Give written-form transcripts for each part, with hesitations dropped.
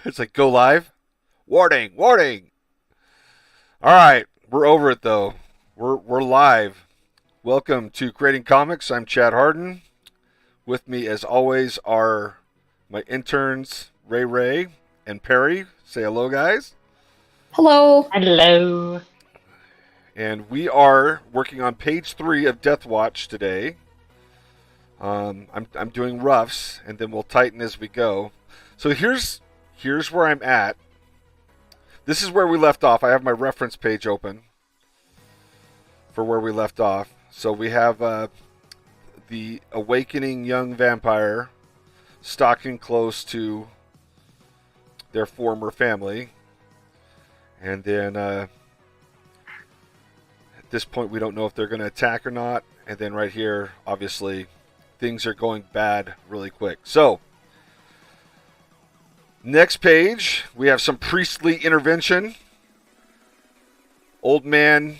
It's like, go live. Warning, warning. All right, we're over it though. We're live. Welcome to Creating Comics. I'm Chad Harden. With me, as always, are my interns Ray and Perry. Say hello, guys. Hello. Hello. And we are working on page 3 of Deathwatch today. I'm doing roughs, and then we'll tighten as we go. So here's where I'm at. This is where we left off. I have my reference page open for where we left off. So we have the awakening young vampire stalking close to their former family. And then at this point, we don't know if they're going to attack or not. And then right here, obviously, things are going bad really quick. So next page, we have some priestly intervention. Old man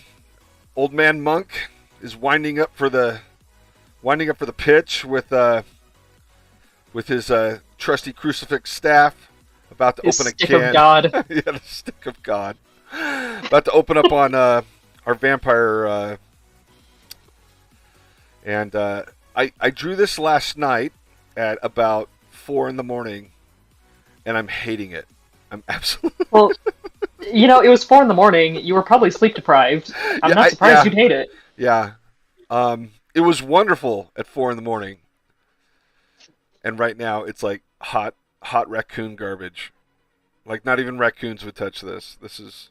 monk is winding up for the pitch with his trusty crucifix staff, about to His open a stick can. of God. Yeah, the stick of God. About to open up on our vampire. And I drew this last night at about 4 in the morning. And I'm hating it. I'm absolutely. Well, it was 4 in the morning. You were probably sleep deprived. I'm not surprised you'd hate it. Yeah. It was wonderful at 4 in the morning. And right now it's like hot raccoon garbage. Like not even raccoons would touch this. This is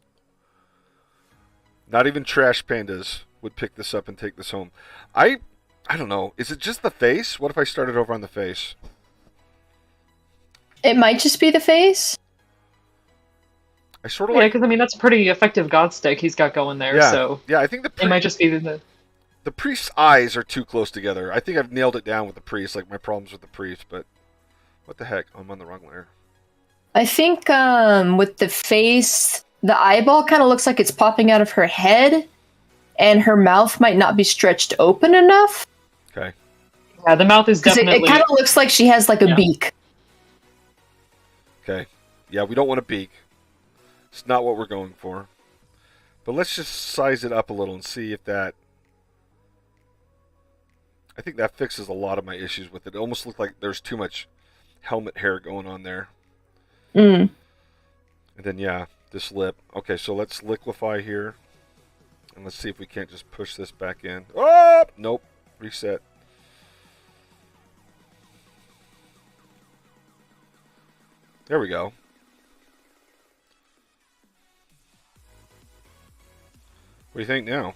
not even trash pandas would pick this up and take this home. I don't know. Is it just the face? What if I started over on the face? It might just be the face. I sort of Yeah, like. because that's a pretty effective God stick he's got going there. Yeah, So yeah. I think it might just be the. the priest's eyes are too close together. I think I've nailed it down with the priest. Like my problems with the priest, but what the heck? I'm on the wrong layer. I think with the face, the eyeball kind of looks like it's popping out of her head, and her mouth might not be stretched open enough. Okay. Yeah, the mouth is Because definitely. it kind of looks like she has like a Yeah. beak. Okay. Yeah, we don't want a beak. It's not what we're going for. But let's just size it up a little and see if that. I think that fixes a lot of my issues with it. It almost looked like there's too much helmet hair going on there. Mm. And then, yeah, this lip. Okay, so let's liquefy here. And let's see if we can't just push this back in. Oh! Nope. Reset. There we go. What do you think now?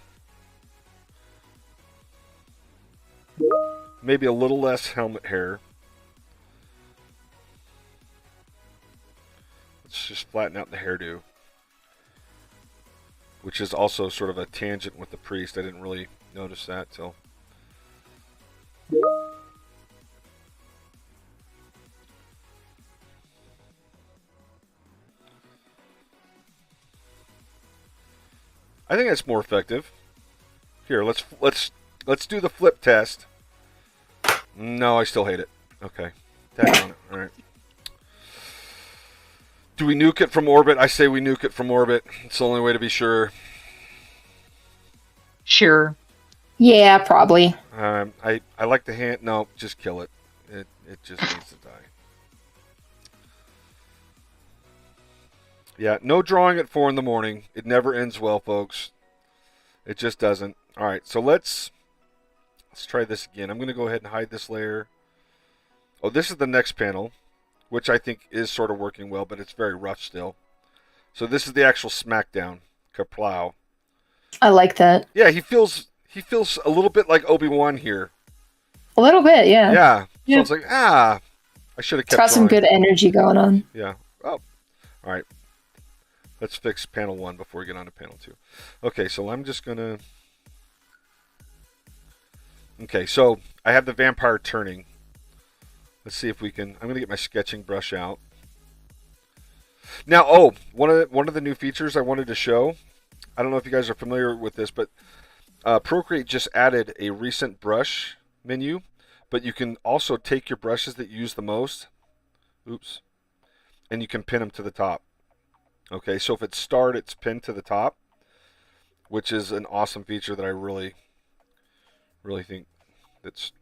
Maybe a little less helmet hair. Let's just flatten out the hairdo. Which is also sort of a tangent with the priest. I didn't really notice that till. I think that's more effective. Here, let's do the flip test. No, I still hate it. Okay. Tag on it. All right. Do we nuke it from orbit? I say we nuke it from orbit. It's the only way to be sure. Sure. Yeah, probably. I like the hand. No, just kill it. It just needs to die. Yeah, no drawing at 4 in the morning. It never ends well, folks. It just doesn't. All right, so let's try this again. I'm going to go ahead and hide this layer. Oh, this is the next panel, which I think is sort of working well, but it's very rough still. So this is the actual smackdown. Kaplow. I like that. Yeah, he feels a little bit like Obi-Wan here. A little bit, yeah. Yeah. Yeah. So it's like, I should have It's kept got some drawing. good energy going on. Yeah. Oh. All right. Let's fix panel 1 before we get on to panel 2. Okay, so I'm just going to... Okay, so I have the vampire turning. Let's see if we can... I'm going to get my sketching brush out. Now, one of the new features I wanted to show. I don't know if you guys are familiar with this, but Procreate just added a recent brush menu, but you can also take your brushes that you use the most. Oops. and you can pin them to the top. Okay, so if it's starred, it's pinned to the top, which is an awesome feature that I really think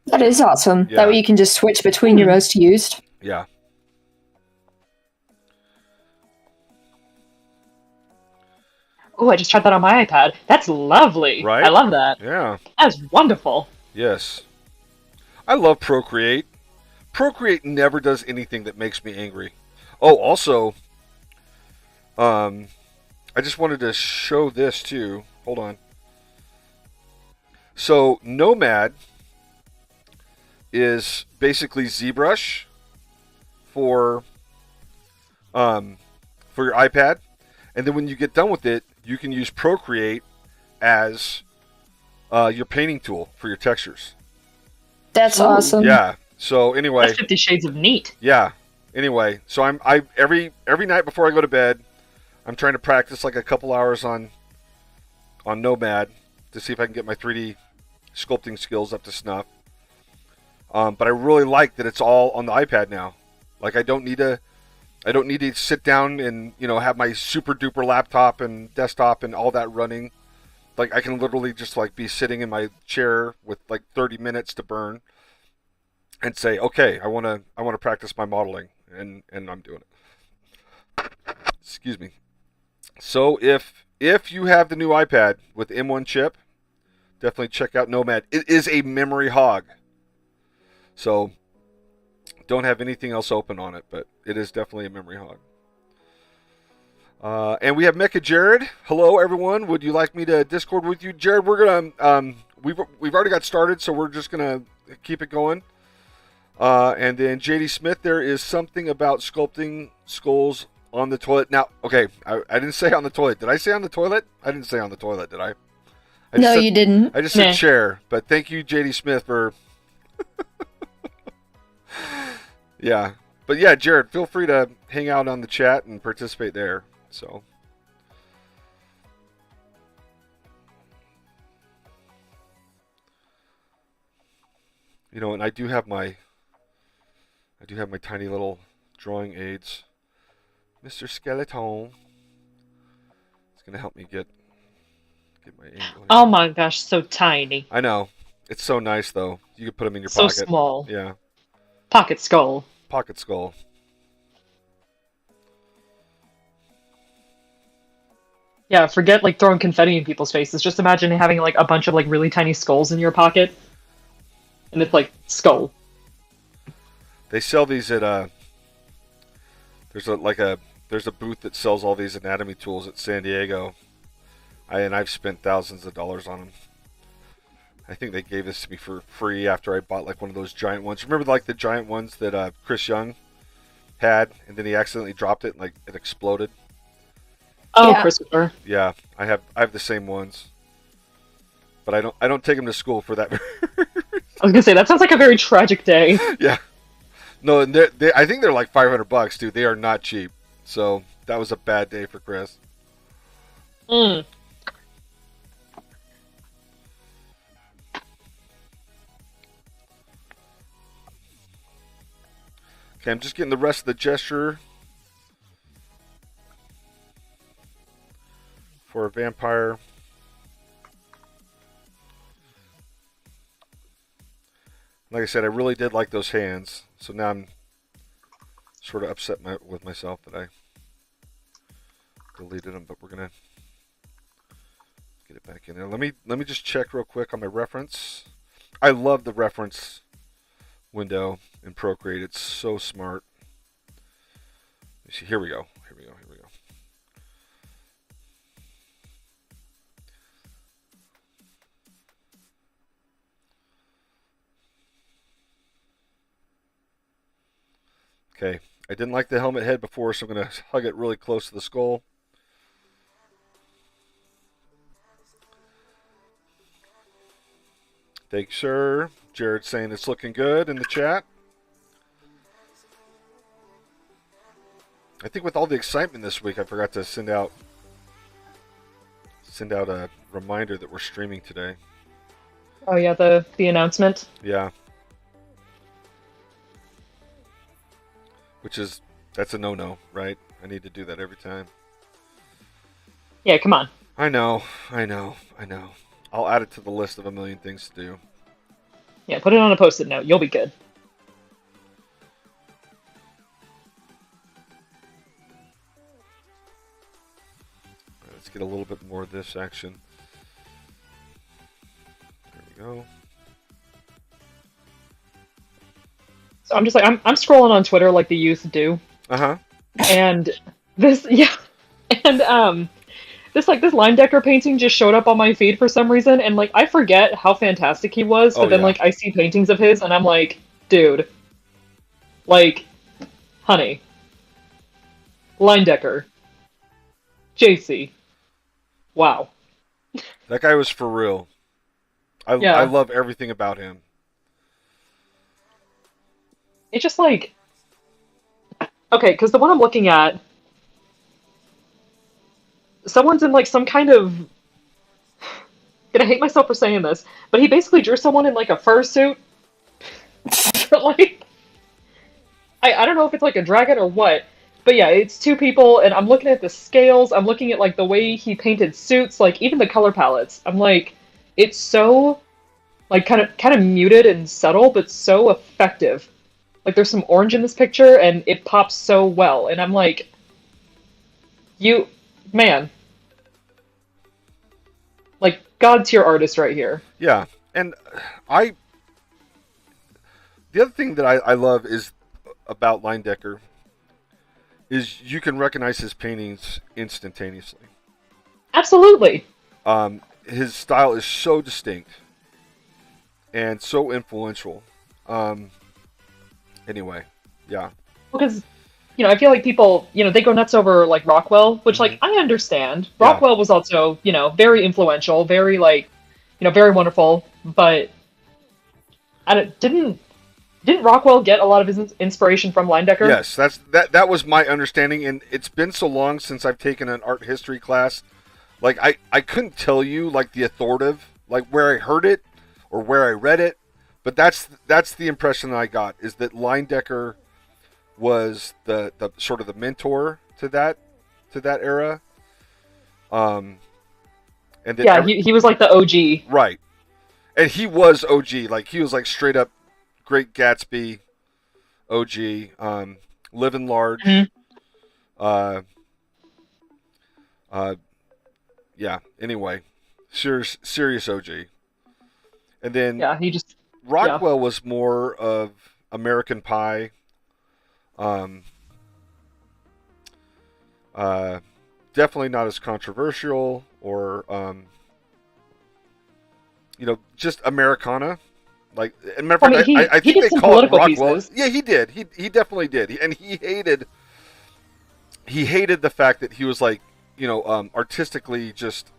that is awesome. Yeah. That way you can just switch between your most used. Yeah. Oh, I just tried that on my iPad. That's lovely. Right? I love that. Yeah. That's wonderful. Yes. I love Procreate. Procreate never does anything that makes me angry. Oh, also, I just wanted to show this too. Hold on. So Nomad is basically ZBrush for your iPad, and then when you get done with it, you can use Procreate as your painting tool for your textures. That's awesome. Yeah. So anyway, That's 50 Shades of Neat. Yeah. Anyway, so I every night before I go to bed, I'm trying to practice like a couple hours on Nomad to see if I can get my 3D sculpting skills up to snuff. But I really like that it's all on the iPad now. Like I don't need to sit down and have my super duper laptop and desktop and all that running. Like I can literally just like be sitting in my chair with like 30 minutes to burn and say, okay, I want to practice my modeling, and I'm doing it. Excuse me. So if you have the new iPad with M1 chip, definitely check out Nomad. It is a memory hog. So don't have anything else open on it, but it is definitely a memory hog. And we have Mecha Jared. Hello, everyone. Would you like me to Discord with you, Jared? We're gonna we've already got started, so we're just gonna keep it going. And then JD Smith, there is something about sculpting skulls on the toilet. Now, okay, I didn't say on the toilet. Did I say on the toilet? I didn't say on the toilet, did I? No, you didn't. I just said chair. But thank you, JD Smith, for. Yeah. But yeah, Jared, feel free to hang out on the chat and participate there. So. And I do have my tiny little drawing aids. Mr. Skeleton. It's gonna help me get my angle here. Oh my gosh, so tiny. I know. It's so nice though. You can put them in your So pocket. So small. Yeah. Pocket skull. Pocket skull. Yeah, forget like throwing confetti in people's faces. Just imagine having like a bunch of like really tiny skulls in your pocket. And it's like skull. They sell these at there's a booth that sells all these anatomy tools at San Diego. I've spent thousands of dollars on them. I think they gave this to me for free after I bought like one of those giant ones. Remember like the giant ones that Chris Young had, and then he accidentally dropped it and like it exploded. Oh, Yeah. Christopher. Yeah, I have the same ones, but I don't take them to school for that. I was gonna say that sounds like a very tragic day. Yeah. No, and I think they're like $500, dude. They are not cheap. So that was a bad day for Chris. Mm. Okay, I'm just getting the rest of the gesture for a vampire. Like I said, I really did like those hands. So now I'm sort of upset with myself that I deleted them, but we're gonna get it back in there. Let me just check real quick on my reference. I love the reference window in Procreate. It's so smart. Here we go. Okay, I didn't like the helmet head before, so I'm going to hug it really close to the skull. Thanks, sir. Jared's saying it's looking good in the chat. I think with all the excitement this week, I forgot to send out a reminder that we're streaming today. Oh yeah, the announcement. Yeah. Which is That's a no-no, right? I need to do that every time. Yeah, come on. I know. I'll add it to the list of a million things to do. Yeah, put it on a post-it note. You'll be good. Let's get a little bit more of this action. There we go. So I'm just like I'm scrolling on Twitter like the youth do. Uh-huh. And this and this Linedecker painting just showed up on my feed for some reason, and like I forget how fantastic he was, but then like I see paintings of his and I'm like, dude, like, honey, Linedecker, JC, wow. That guy was for real. I love everything about him. It's just like, okay, because the one I'm looking at, someone's in like some kind of, gonna hate myself for saying this, but he basically drew someone in like a fursuit. Like, I don't know if it's like a dragon or what, but yeah, it's two people, and I'm looking at the scales, I'm looking at like the way he painted suits, like even the color palettes. I'm like, it's so like kind of muted and subtle, but so effective. Like there's some orange in this picture, and it pops so well, and I'm like, you, man, like god tier artist right here. Yeah, and the other thing that I love is about Linedecker is you can recognize his paintings instantaneously. Absolutely. His style is so distinct and so influential. Anyway, yeah. Because, I feel like people, they go nuts over, like, Rockwell, which, like, I understand. Rockwell was also, very influential, very, like, very wonderful, but didn't Rockwell get a lot of his inspiration from Linedecker? Yes, that was my understanding, and it's been so long since I've taken an art history class. Like, I couldn't tell you, like, the authoritative, like, where I heard it or where I read it, but that's the impression that I got, is that Linedecker was the sort of the mentor to that era. And that he was like the OG. Right. And he was OG, like he was like straight up Great Gatsby OG, Living Large. Mm-hmm. Yeah, anyway, serious OG. And then Rockwell was more of American Pie. Definitely not as controversial or just Americana. Like, and matter of fact, I think they call it Rockwell. Pieces. Yeah, he did. He definitely did. And he hated the fact that he was like, artistically just,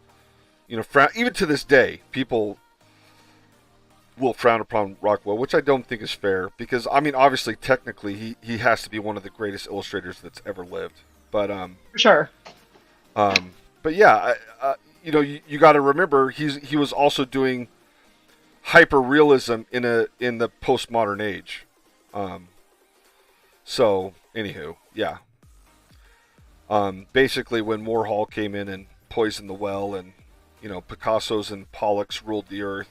even to this day, people will frown upon Rockwell, which I don't think is fair, because I mean, obviously, technically, he has to be one of the greatest illustrators that's ever lived. But for sure. But yeah, you got to remember he was also doing hyper realism in the postmodern age. So anywho, yeah. Basically, when Warhol came in and poisoned the well, and Picasso's and Pollock's ruled the earth,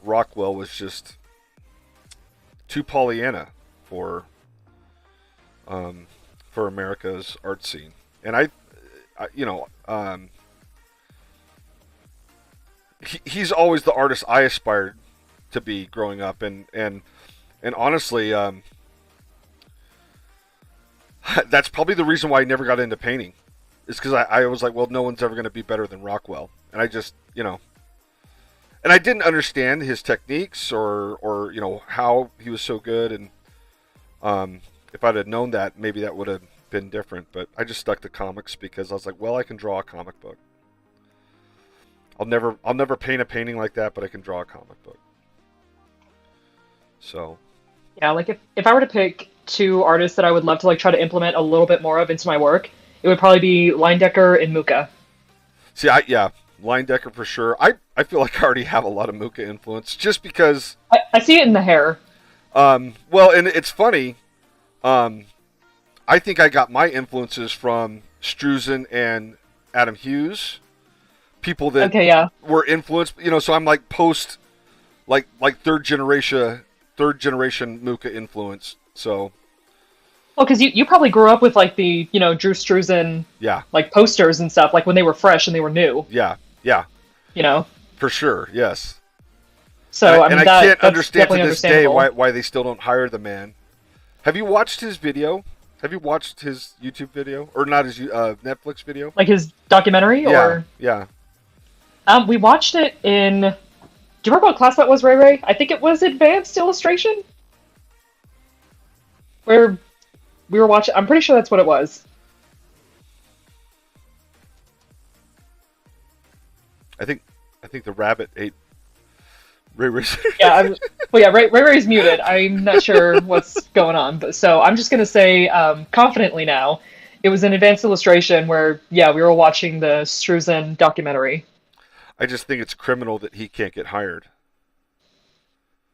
Rockwell was just too Pollyanna for America's art scene. And he's always the artist I aspired to be growing up, and honestly, that's probably the reason why I never got into painting. Is because I was like, well, no one's ever going to be better than Rockwell, and I just and I didn't understand his techniques or how he was so good, and if I'd have known that, maybe that would have been different. But I just stuck to comics because I was like, well, I can draw a comic book. I'll never paint a painting like that, but I can draw a comic book. So yeah, like if I were to pick two artists that I would love to like try to implement a little bit more of into my work, it would probably be Linedecker and Mucha. See, Linedecker for sure. I feel like I already have a lot of Mucha influence just because I see it in the hair. Well, and it's funny. I think I got my influences from Struzen and Adam Hughes, people that Okay, yeah. were influenced. So I'm like post, like third generation Muka influence. So Well, because you probably grew up with like the Drew Struzan yeah, like posters and stuff like when they were fresh and they were new. yeah, for sure, yes. So And I that, can't that's understand to definitely this day understandable. why they still don't hire the man. Have you watched his video? Have you watched his YouTube video or not his Netflix video? Like his documentary, Yeah, or yeah. we watched it in. Do you remember what class that was, Ray Ray? I think it was advanced illustration, where we were watching. I'm pretty sure that's what it was. I think the rabbit ate Ray Ray's. Yeah, Ray Ray's muted. I'm not sure what's going on, but so I'm just gonna say confidently now, it was an advanced illustration where we were watching the Struzan documentary. I just think it's criminal that he can't get hired.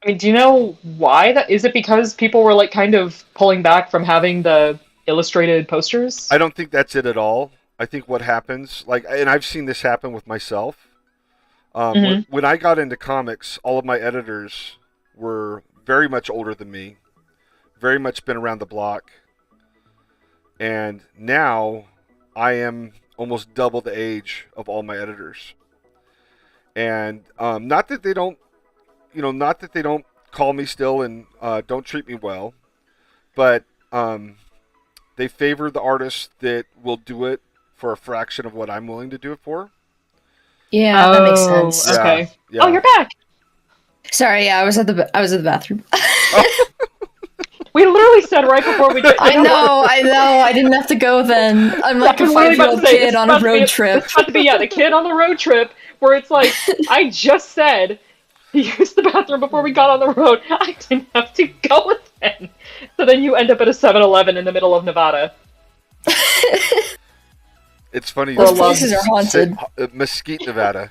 I mean, do you know why that is? It because people were like kind of pulling back from having the illustrated posters? I don't think that's it at all. I think what happens, and I've seen this happen with myself. When I got into comics, all of my editors were very much older than me, very much been around the block, and now I am almost double the age of all my editors. And not that they don't call me still and don't treat me well, but they favor the artists that will do it for a fraction of what I'm willing to do it for. Yeah, that makes sense. Okay. Yeah. Oh, you're back. Sorry, yeah, I was at the bathroom. We literally said right before we did. I know. I didn't have to go then. I'm like a 5-year-old kid on a road trip. It's about to be the kid on the road trip where it's like I just said he used the bathroom before we got on the road. I didn't have to go then. So then you end up at a 7-Eleven in the middle of Nevada. It's funny. Those places are haunted. Mesquite, Nevada.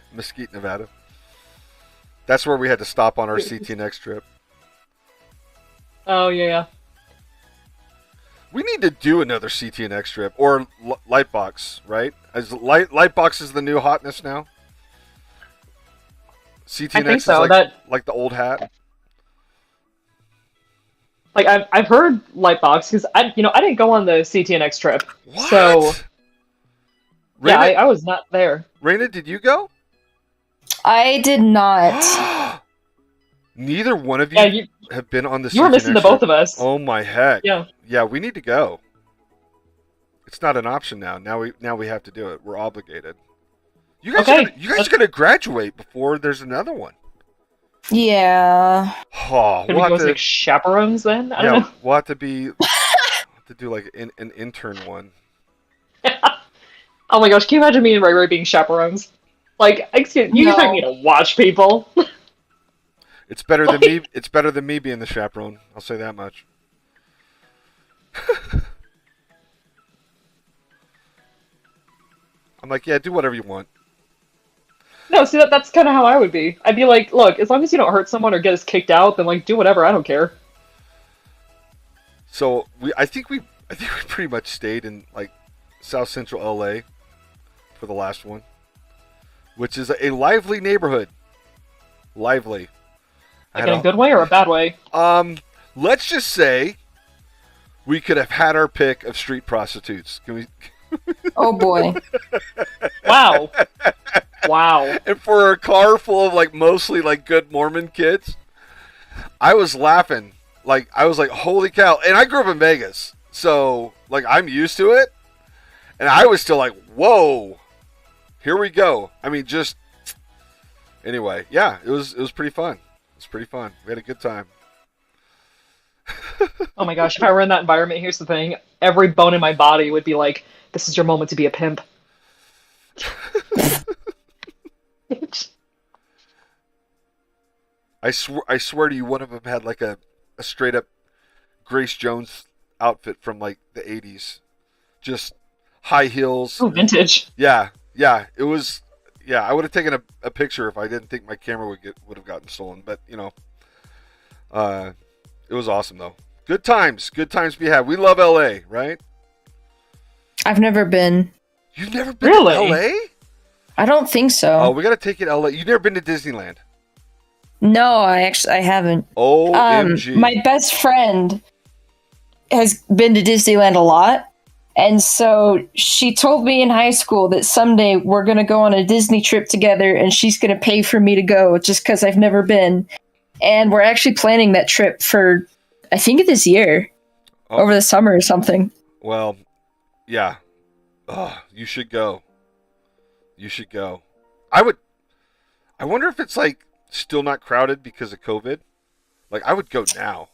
That's where we had to stop on our CTNX trip. Oh, yeah. We need to do another CTNX trip. Or Lightbox, right? Lightbox is the new hotness now? CTNX I think so. is like the old hat? Like, I've heard Lightbox, because I didn't go on the CTNX trip. What? So, Raina, I was not there. Raina, did you go? I did not. Neither one of you have been on the CTNX You were missing the both of us. Oh my heck. Yeah. Yeah, we need to go. It's not an option now. Now we have to do it. We're obligated. You guys are gonna graduate before there's another one. Yeah. Oh, Could we go as like chaperones then? I don't know. We'll have to do like an intern one. Oh my gosh, can you imagine me and Ray Ray being chaperones? Like, excuse you expect me to watch people? It's better than me. It's better than me being the chaperone. I'll say that much. I'm like, yeah, do whatever you want. No, see that's kind of how I would be. I'd be like, look, as long as you don't hurt someone or get us kicked out, then like do whatever. I don't care. So I think we pretty much stayed in like South Central LA for the last one, which is a lively neighborhood. Lively. Like in a good way or a bad way? Let's just say we could have had our pick of street prostitutes. Can we? Oh boy. Wow. Wow. And for a car full of like mostly like good Mormon kids, I was laughing. Like I was like, holy cow! And I grew up in Vegas, so like I'm used to it. And I was still like, whoa, here we go. I mean, just anyway, yeah, it was pretty fun. It was pretty fun. We had a good time. Oh my gosh, if I were in that environment, here's the thing. Every bone in my body would be like, this is your moment to be a pimp. I swear to you, one of them had like a straight up Grace Jones outfit from like the 80s. Just high heels. Ooh, vintage. Yeah. It was. Yeah, I would have taken a picture if I didn't think my camera would have gotten stolen. But it was awesome though. Good times to be had. We love LA, right? I've never been. You've never been Really? to LA? I don't think so. Oh, we got to take you to LA. You've never been to Disneyland? No, I haven't. OMG. My best friend has been to Disneyland a lot. And so she told me in high school that someday we're going to go on a Disney trip together and she's going to pay for me to go just because I've never been. And we're actually planning that trip for, I think, this year, over the summer or something. Well, yeah. You should go. You should go. I wonder if it's like still not crowded because of COVID. Like, I would go now.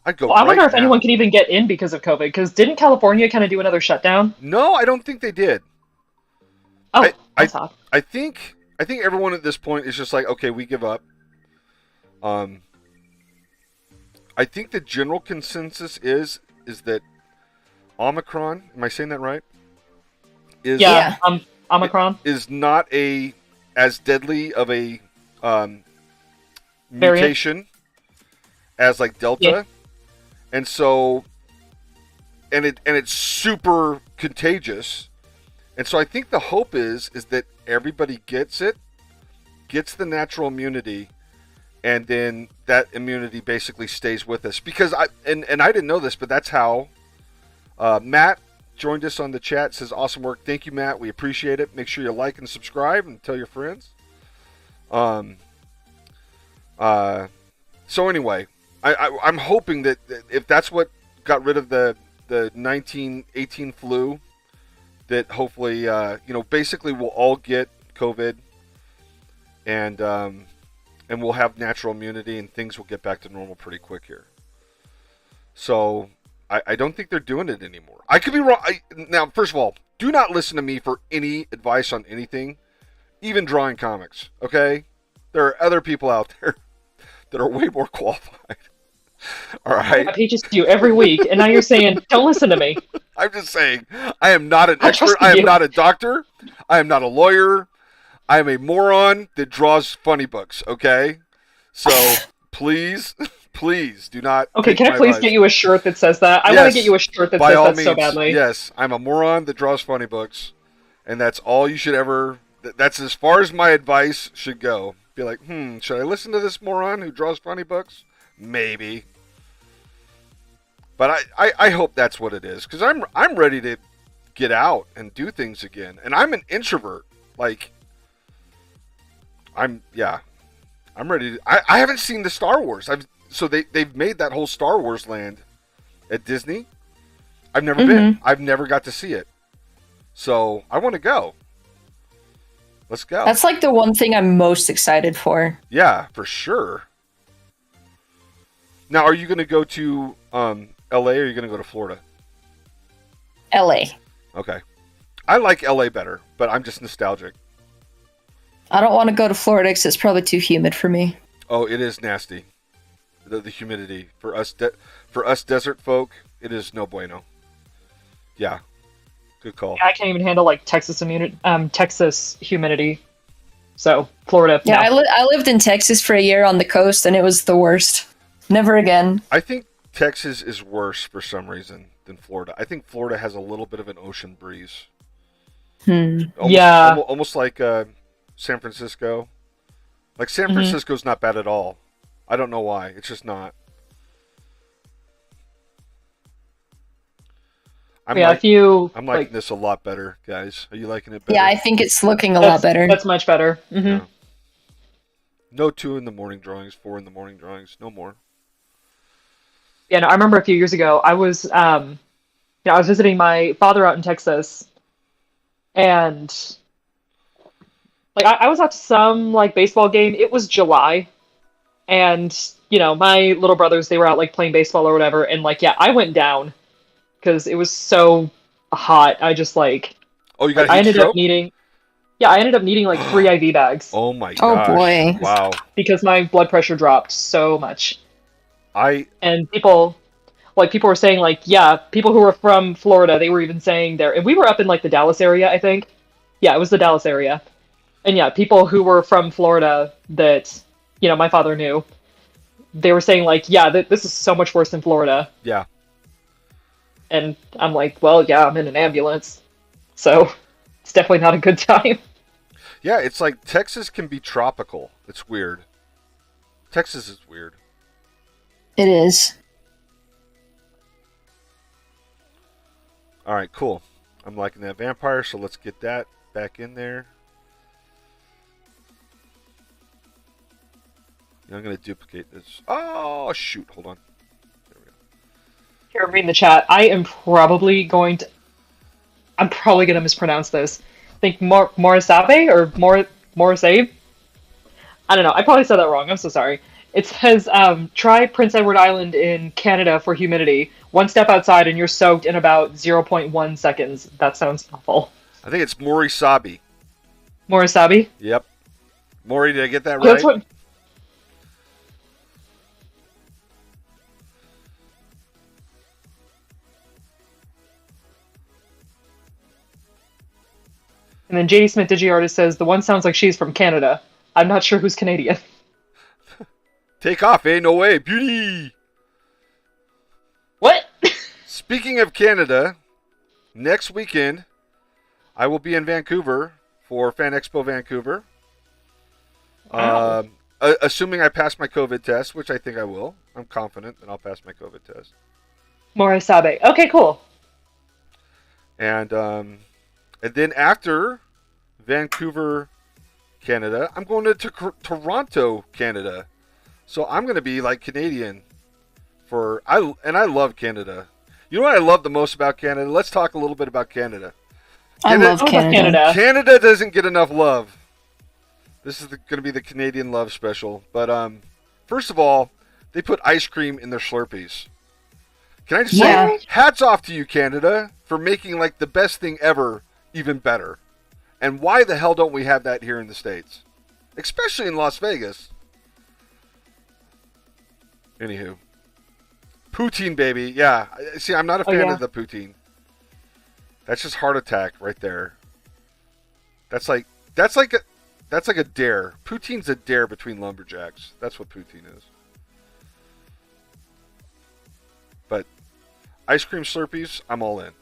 I'd go. Well, I wonder if now. anyone can even get in because of COVID. Because didn't California kind of do another shutdown? No, I don't think they did. Oh, that's odd. I think everyone at this point is just like, okay, we give up. I think the general consensus is that Omicron, am I saying that right? Yeah. Omicron is not as deadly of a mutation as like Delta. Yeah. And so it's super contagious. And so I think the hope is that everybody gets it, gets the natural immunity, and then that immunity basically stays with us. Because I didn't know this, but that's how Matt joined us on the chat. Says awesome work. Thank you, Matt. We appreciate it. Make sure you like and subscribe and tell your friends. So anyway, I'm hoping that if that's what got rid of the 1918 flu, that hopefully basically we'll all get COVID, and we'll have natural immunity and things will get back to normal pretty quick here. So I don't think they're doing it anymore. I could be wrong. Now, first of all, do not listen to me for any advice on anything, even drawing comics, okay? There are other people out there that are way more qualified. All right? I pitch to you every week, and now you're saying, don't listen to me. I'm just saying, I am not an expert. I am not a doctor. I am not a lawyer. I am a moron that draws funny books, okay? So, please do not. Okay, can I please get you a shirt that says that? I want to get you a shirt that says that so badly. Yes, I'm a moron that draws funny books, and that's all you should ever. That's as far as my advice should go. Be like, should I listen to this moron who draws funny books? Maybe. But I hope that's what it is, because I'm ready to get out and do things again, and I'm an introvert. Like, I'm ready to. I haven't seen the Star Wars. So they've made that whole Star Wars land at Disney. I've never been. I've never got to see it. So I want to go. Let's go. That's like the one thing I'm most excited for. Yeah, for sure. Now, are you going to go to LA or are you going to go to Florida? LA. Okay. I like LA better, but I'm just nostalgic. I don't want to go to Florida because it's probably too humid for me. Oh, it is nasty. The humidity for us desert folk, it is no bueno. Yeah, good call. I can't even handle like Texas humidity. So Florida. Yeah, no. I lived in Texas for a year on the coast, and it was the worst. Never again. I think Texas is worse for some reason than Florida. I think Florida has a little bit of an ocean breeze. Almost like San Francisco. Like San Francisco's not bad at all. I don't know why. It's just not. I'm liking this a lot better, guys. Are you liking it better? Yeah, I think it's looking a lot better. That's much better. Mm-hmm. Yeah. No 2 in the morning drawings, 4 in the morning drawings, no more. Yeah, no, I remember a few years ago, I was visiting my father out in Texas, and like I was out to some like baseball game. It was July, and my little brothers, they were out like playing baseball or whatever, and like I went down because it was so hot. I just like you got I ended up needing like 3 IV bags. Oh my gosh. Oh boy. Wow. Because my blood pressure dropped so much. And people were saying like, people who were from Florida, they were even saying there, and we were up in like the Dallas area, I think. Yeah, it was the Dallas area. And people who were from Florida that, my father knew, they were saying like, this is so much worse than Florida. Yeah. And I'm like, well, yeah, I'm in an ambulance. so it's definitely not a good time. Yeah, it's like Texas can be tropical. It's weird. Texas is weird. It is. All right, cool. I'm liking that vampire, so let's get that back in there. I'm going to duplicate this. Oh, shoot. Hold on. There we go. Here, reading the chat. I'm probably going to mispronounce this. I think Morisabe or Morisabe? I don't know. I probably said that wrong. I'm so sorry. It says, try Prince Edward Island in Canada for humidity. One step outside and you're soaked in about 0.1 seconds. That sounds awful. I think it's Morisabi. Morisabi? Yep. Mori, did I get that right? That's what... And then JD Smith DigiArtist says, the one sounds like she's from Canada. I'm not sure who's Canadian. Take off, eh? No way. Beauty! What? Speaking of Canada, next weekend, I will be in Vancouver for Fan Expo Vancouver. Wow. Assuming I pass my COVID test, which I think I will. I'm confident that I'll pass my COVID test. Morisabe. Okay, cool. And then after Vancouver, Canada, I'm going to Toronto, Canada. So I'm going to be like Canadian I love Canada. You know what I love the most about Canada? Let's talk a little bit about Canada. I love Canada. Canada doesn't get enough love. This is going to be the Canadian love special. But first of all, they put ice cream in their Slurpees. Can I just say, hats off to you, Canada, for making like the best thing ever even better. And why the hell don't we have that here in the States? Especially in Las Vegas. Anywho. Poutine, baby. Yeah. See, I'm not a fan of the poutine. That's just heart attack right there. That's like a dare. Poutine's a dare between lumberjacks. That's what poutine is. But ice cream Slurpees, I'm all in.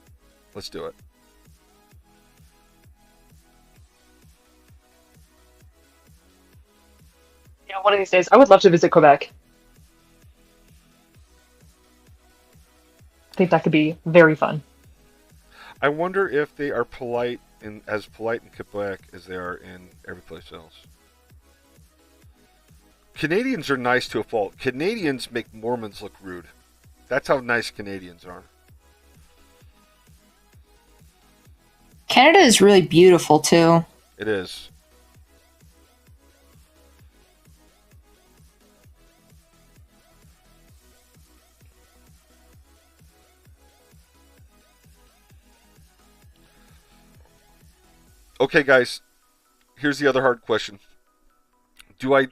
Let's do it. Yeah, one of these days. I would love to visit Quebec. I think that could be very fun. I wonder if they are as polite in Quebec as they are in every place else. Canadians are nice to a fault. Canadians make Mormons look rude. That's how nice Canadians are. Canada is really beautiful too. It is. Okay, guys. Here's the other hard question. Do I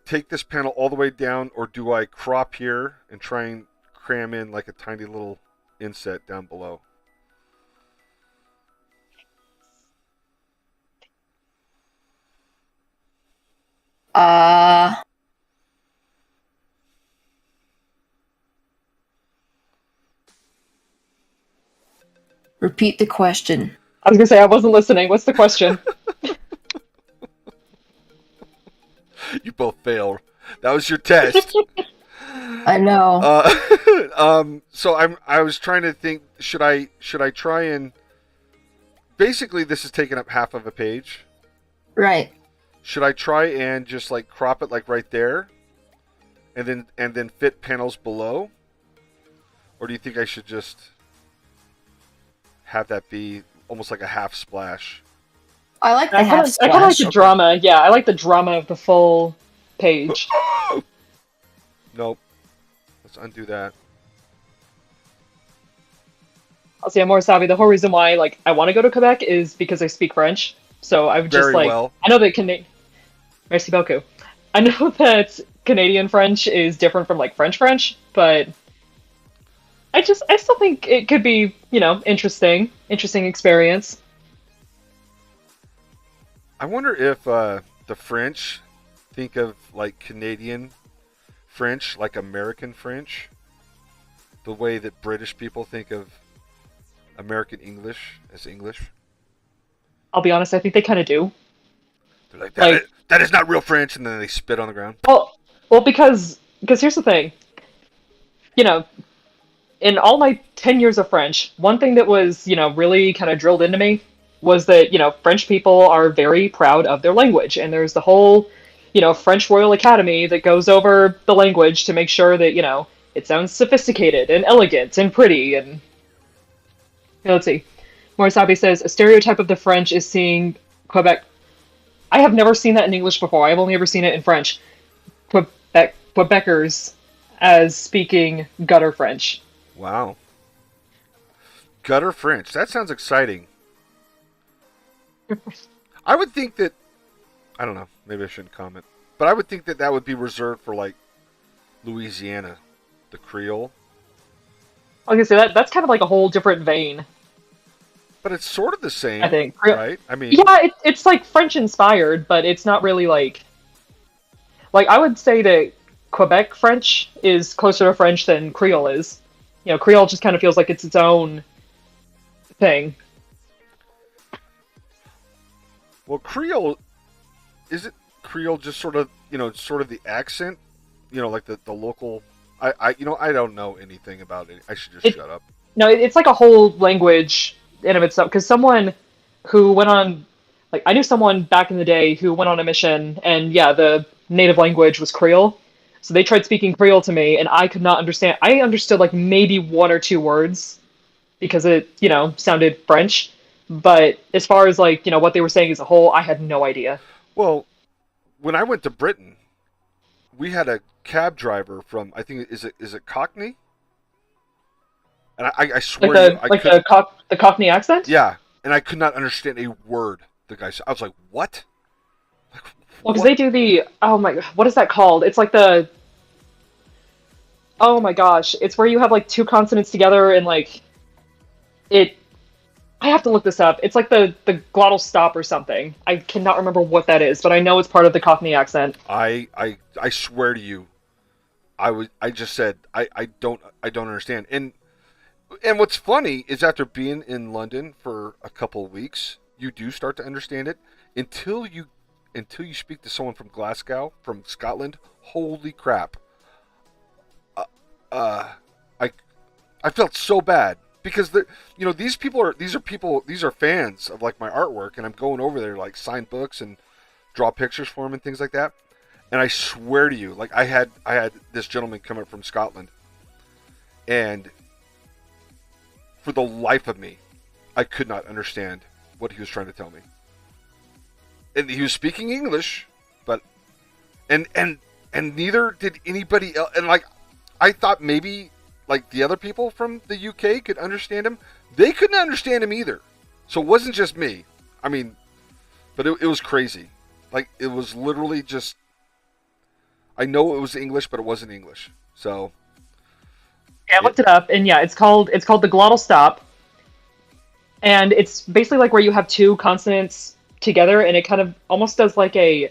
take this panel all the way down, or do I crop here and try and cram in like a tiny little inset down below? Repeat the question. I was gonna say I wasn't listening. What's the question? You both failed. That was your test. I know. So I was trying to think. Should I try and basically this is taking up half of a page. Right. Should I try and just like crop it like right there, and then fit panels below, or do you think I should just have that be almost like a half splash? I like the half splash. I kind of like the drama. Yeah, I like the drama of the full page. Nope. Let's undo that. I'll say I'm more savvy. The whole reason why I want to go to Quebec is because I speak French. So I would just Very well. I know that Merci beaucoup. I know that Canadian French is different from French, but I still think it could be, interesting experience. I wonder if the French think of Canadian French like American French, the way that British people think of American English as English. I'll be honest, I think they kind of do. They're like, Like, that is not real French, and then they spit on the ground. well, because here's the thing. You know, in all my 10 years of French, one thing that was, really kind of drilled into me was that, French people are very proud of their language. And there's the whole, French Royal Academy that goes over the language to make sure that, it sounds sophisticated and elegant and pretty. And let's see. Morisabi says, a stereotype of the French is seeing Quebec. I have never seen that in English before. I've only ever seen it in French. Quebecers as speaking gutter French. Wow. Gutter French. That sounds exciting. I would think that... I don't know. Maybe I shouldn't comment. But I would think that that would be reserved for, like, Louisiana. The Creole. I was gonna say, that's kind of like a whole different vein. But it's sort of the same, I think. right? I mean... Yeah, it's like French-inspired, but it's not really like... Like, I would say that Quebec French is closer to French than Creole is. Creole just kind of feels like it's its own thing. Well, Creole... Is it Creole just sort of, sort of the accent? Like the local... I don't know anything about it. I should just shut up. No, it's like a whole language in of itself. Because someone who went on... Like, I knew someone back in the day who went on a mission, and yeah, the native language was Creole. So they tried speaking Creole to me, and I could not understand. I understood like maybe one or two words because it, sounded French. But as far as like, what they were saying as a whole, I had no idea. Well, when I went to Britain, we had a cab driver from, I think, is it Cockney? And I swear like the Cockney accent? Yeah, and I could not understand a word the guy said. I was like, what? Like, well, because they do the, oh my, what is that called? It's like the, oh my gosh, it's where you have like two consonants together and like, I have to look this up. It's like the glottal stop or something. I cannot remember what that is, but I know it's part of the Cockney accent. I swear to you, I just said I don't understand. And what's funny is after being in London for a couple of weeks, you do start to understand it until you speak to someone from Glasgow, from Scotland. Holy crap! I felt so bad because these are fans of like my artwork, and I'm going over there to, like, sign books and draw pictures for them and things like that. And I swear to you, like I had this gentleman come up from Scotland, and for the life of me, I could not understand what he was trying to tell me. And he was speaking English, but and neither did anybody else. And like, I thought maybe like the other people from the UK could understand him. They couldn't understand him either. So it wasn't just me. I mean, but it was crazy. Like, it was literally just, I know it was English, but it wasn't English. So yeah, I looked it up, and yeah, it's called the glottal stop. And it's basically like where you have two consonants together, and it kind of almost does like I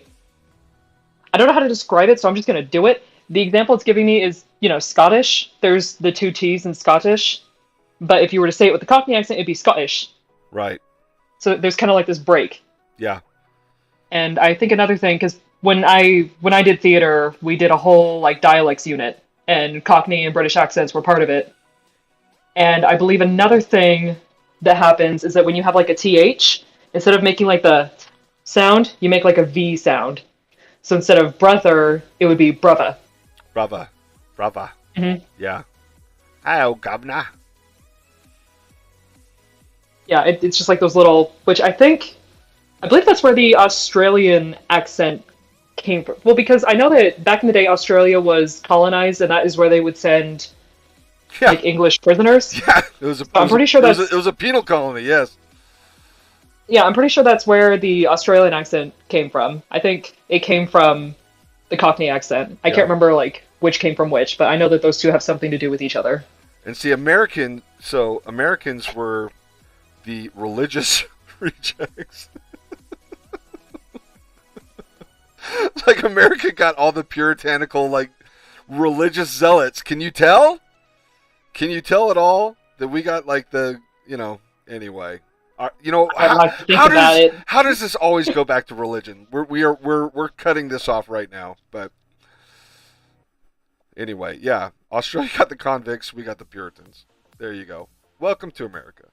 don't know how to describe it, so I'm just going to do it. The example it's giving me is, Scottish. There's the two T's in Scottish. But if you were to say it with the Cockney accent, it'd be Scottish. Right. So there's kind of like this break. Yeah. And I think another thing, because when I did theater, we did a whole like dialects unit, and Cockney and British accents were part of it. And I believe another thing that happens is that when you have like a TH, instead of making like the sound, you make like a V sound. So instead of brother, it would be brother. Brother. Mm-hmm. Yeah. Hello, governor. Yeah, it's just like those little, which I believe that's where the Australian accent came from. Well, because I know that back in the day, Australia was colonized, and that is where they would send like English prisoners. Yeah, I'm pretty sure it was a penal colony. Yes. Yeah, I'm pretty sure that's where the Australian accent came from. I think it came from the Cockney accent. I can't remember like which came from which, but I know that those two have something to do with each other. And see, Americans were the religious rejects. Like, America got all the puritanical, like, religious zealots. Can you tell? Can you tell at all that we got, like, the, anyway. I'd like to think about it. How does this always go back to religion? We're cutting this off right now, but anyway, yeah. Australia got the convicts, we got the Puritans. There you go. Welcome to America.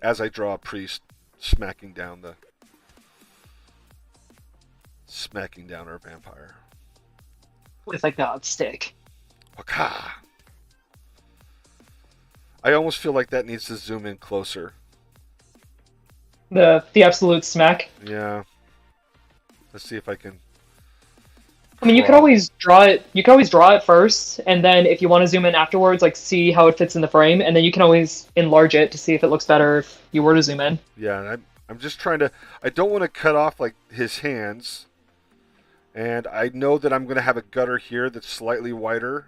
As I draw a priest smacking down our vampire. With a god stick. Okay. I almost feel like that needs to zoom in closer. The absolute smack. Yeah. Let's see if I can. I mean, you could always draw it. You can always draw it first, and then if you want to zoom in afterwards, like see how it fits in the frame, and then you can always enlarge it to see if it looks better if you were to zoom in. Yeah, I'm just trying to. I don't want to cut off like his hands, and I know that I'm going to have a gutter here that's slightly wider,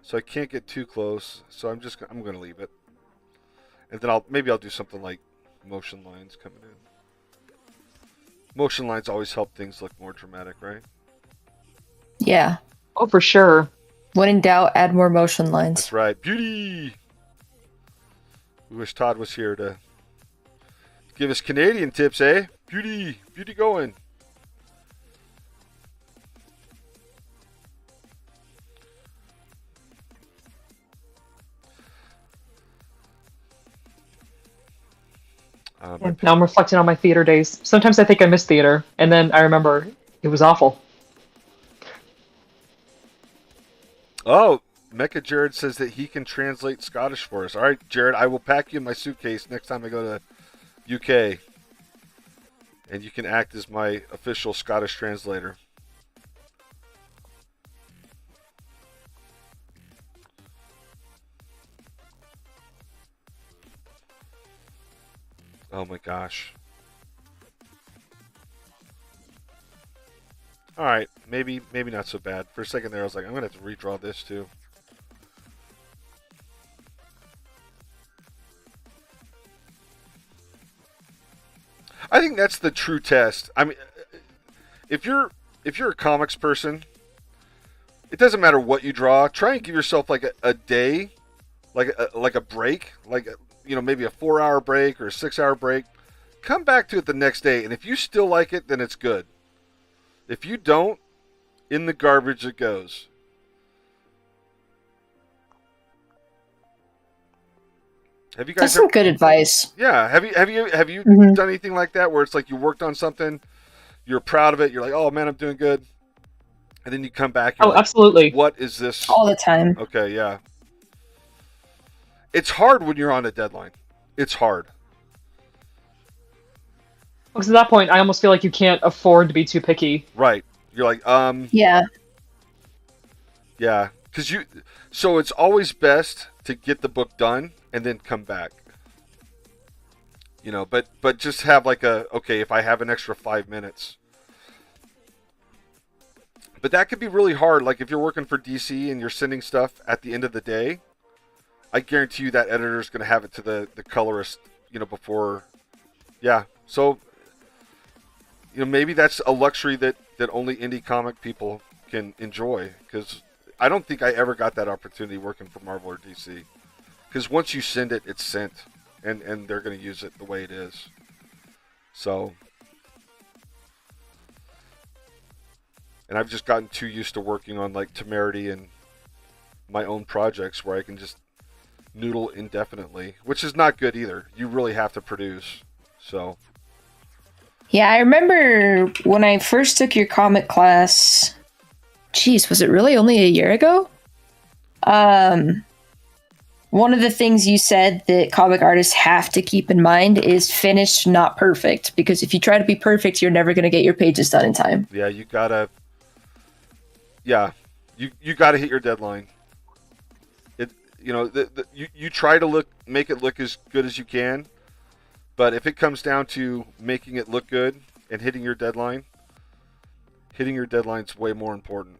so I can't get too close. So I'm going to leave it, and then maybe I'll do something like motion lines coming in. Motion lines always help things look more dramatic, right? Yeah. Oh, for sure. When in doubt, add more motion lines. That's right. Beauty! We wish Todd was here to give us Canadian tips, eh? Beauty! Beauty going! Now I'm reflecting on my theater days. Sometimes I think I miss theater, and then I remember it was awful. Oh, Mecha Jared says that he can translate Scottish for us. All right, Jared, I will pack you in my suitcase next time I go to UK. And you can act as my official Scottish translator. Oh my gosh. Alright, maybe not so bad. For a second there I was like, I'm going to have to redraw this too. I think that's the true test. I mean, if you're a comics person, it doesn't matter what you draw. Try and give yourself like a day, like a break, like maybe a 4-hour break or a 6-hour break. Come back to it the next day, and if you still like it, then it's good. If you don't, in the garbage it goes. Have you guys? That's some good advice. Yeah. Have you done anything like that where it's like you worked on something, you're proud of it, you're like, oh man, I'm doing good, and then you come back. Oh, like, absolutely. What is this? All the time. Okay, yeah. It's hard when you're on a deadline. It's hard. Because at that point, I almost feel like you can't afford to be too picky. Right. You're like, Yeah. Yeah. So it's always best to get the book done and then come back. But just have like okay, if I have an extra 5 minutes. But that could be really hard. Like if you're working for DC and you're sending stuff at the end of the day, I guarantee you that editor's going to have it to the colorist, before. Yeah. So, maybe that's a luxury that only indie comic people can enjoy, because I don't think I ever got that opportunity working for Marvel or DC. Because once you send it, it's sent, and they're going to use it the way it is. So, and I've just gotten too used to working on like Temerity and my own projects where I can just noodle indefinitely, which is not good either. You really have to produce. So. Yeah, I remember when I first took your comic class. Geez, was it really only a year ago? One of the things you said that comic artists have to keep in mind is finished, not perfect. Because if you try to be perfect, you're never going to get your pages done in time. Yeah, you gotta. Yeah, you gotta hit your deadline. You try to make it look as good as you can, but if it comes down to making it look good and hitting your deadline's way more important.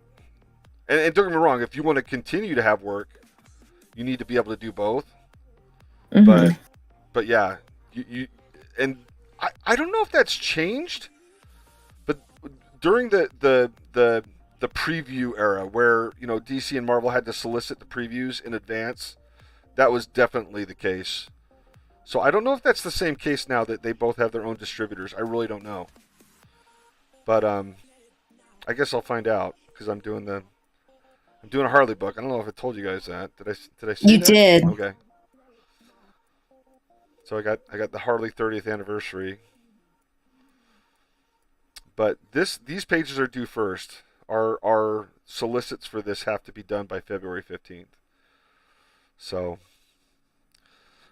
And don't get me wrong, if you want to continue to have work, you need to be able to do both. Mm-hmm. But yeah, and I don't know if that's changed, but during the the preview era where, you know, DC and Marvel had to solicit the previews in advance. That was definitely the case. So I don't know if that's the same case now that they both have their own distributors. I really don't know. But I guess I'll find out because I'm doing a Harley book. I don't know if I told you guys that. Did I say You that? did. Okay. So I got the Harley 30th anniversary. But these pages are due first. Our solicits for this have to be done by February 15th. So,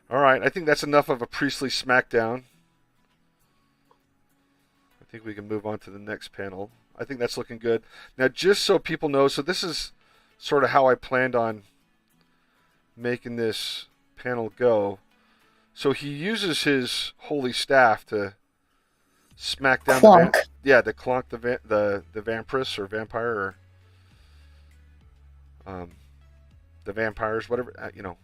all right, I think that's enough of a Priestley smackdown. I think we can move on to the next panel. I think that's looking good. Now, just so people know, so this is sort of how I planned on making this panel go. So he uses his holy staff to smack down Clonk. to clonk the vampiress or vampire or the vampires, whatever, you know.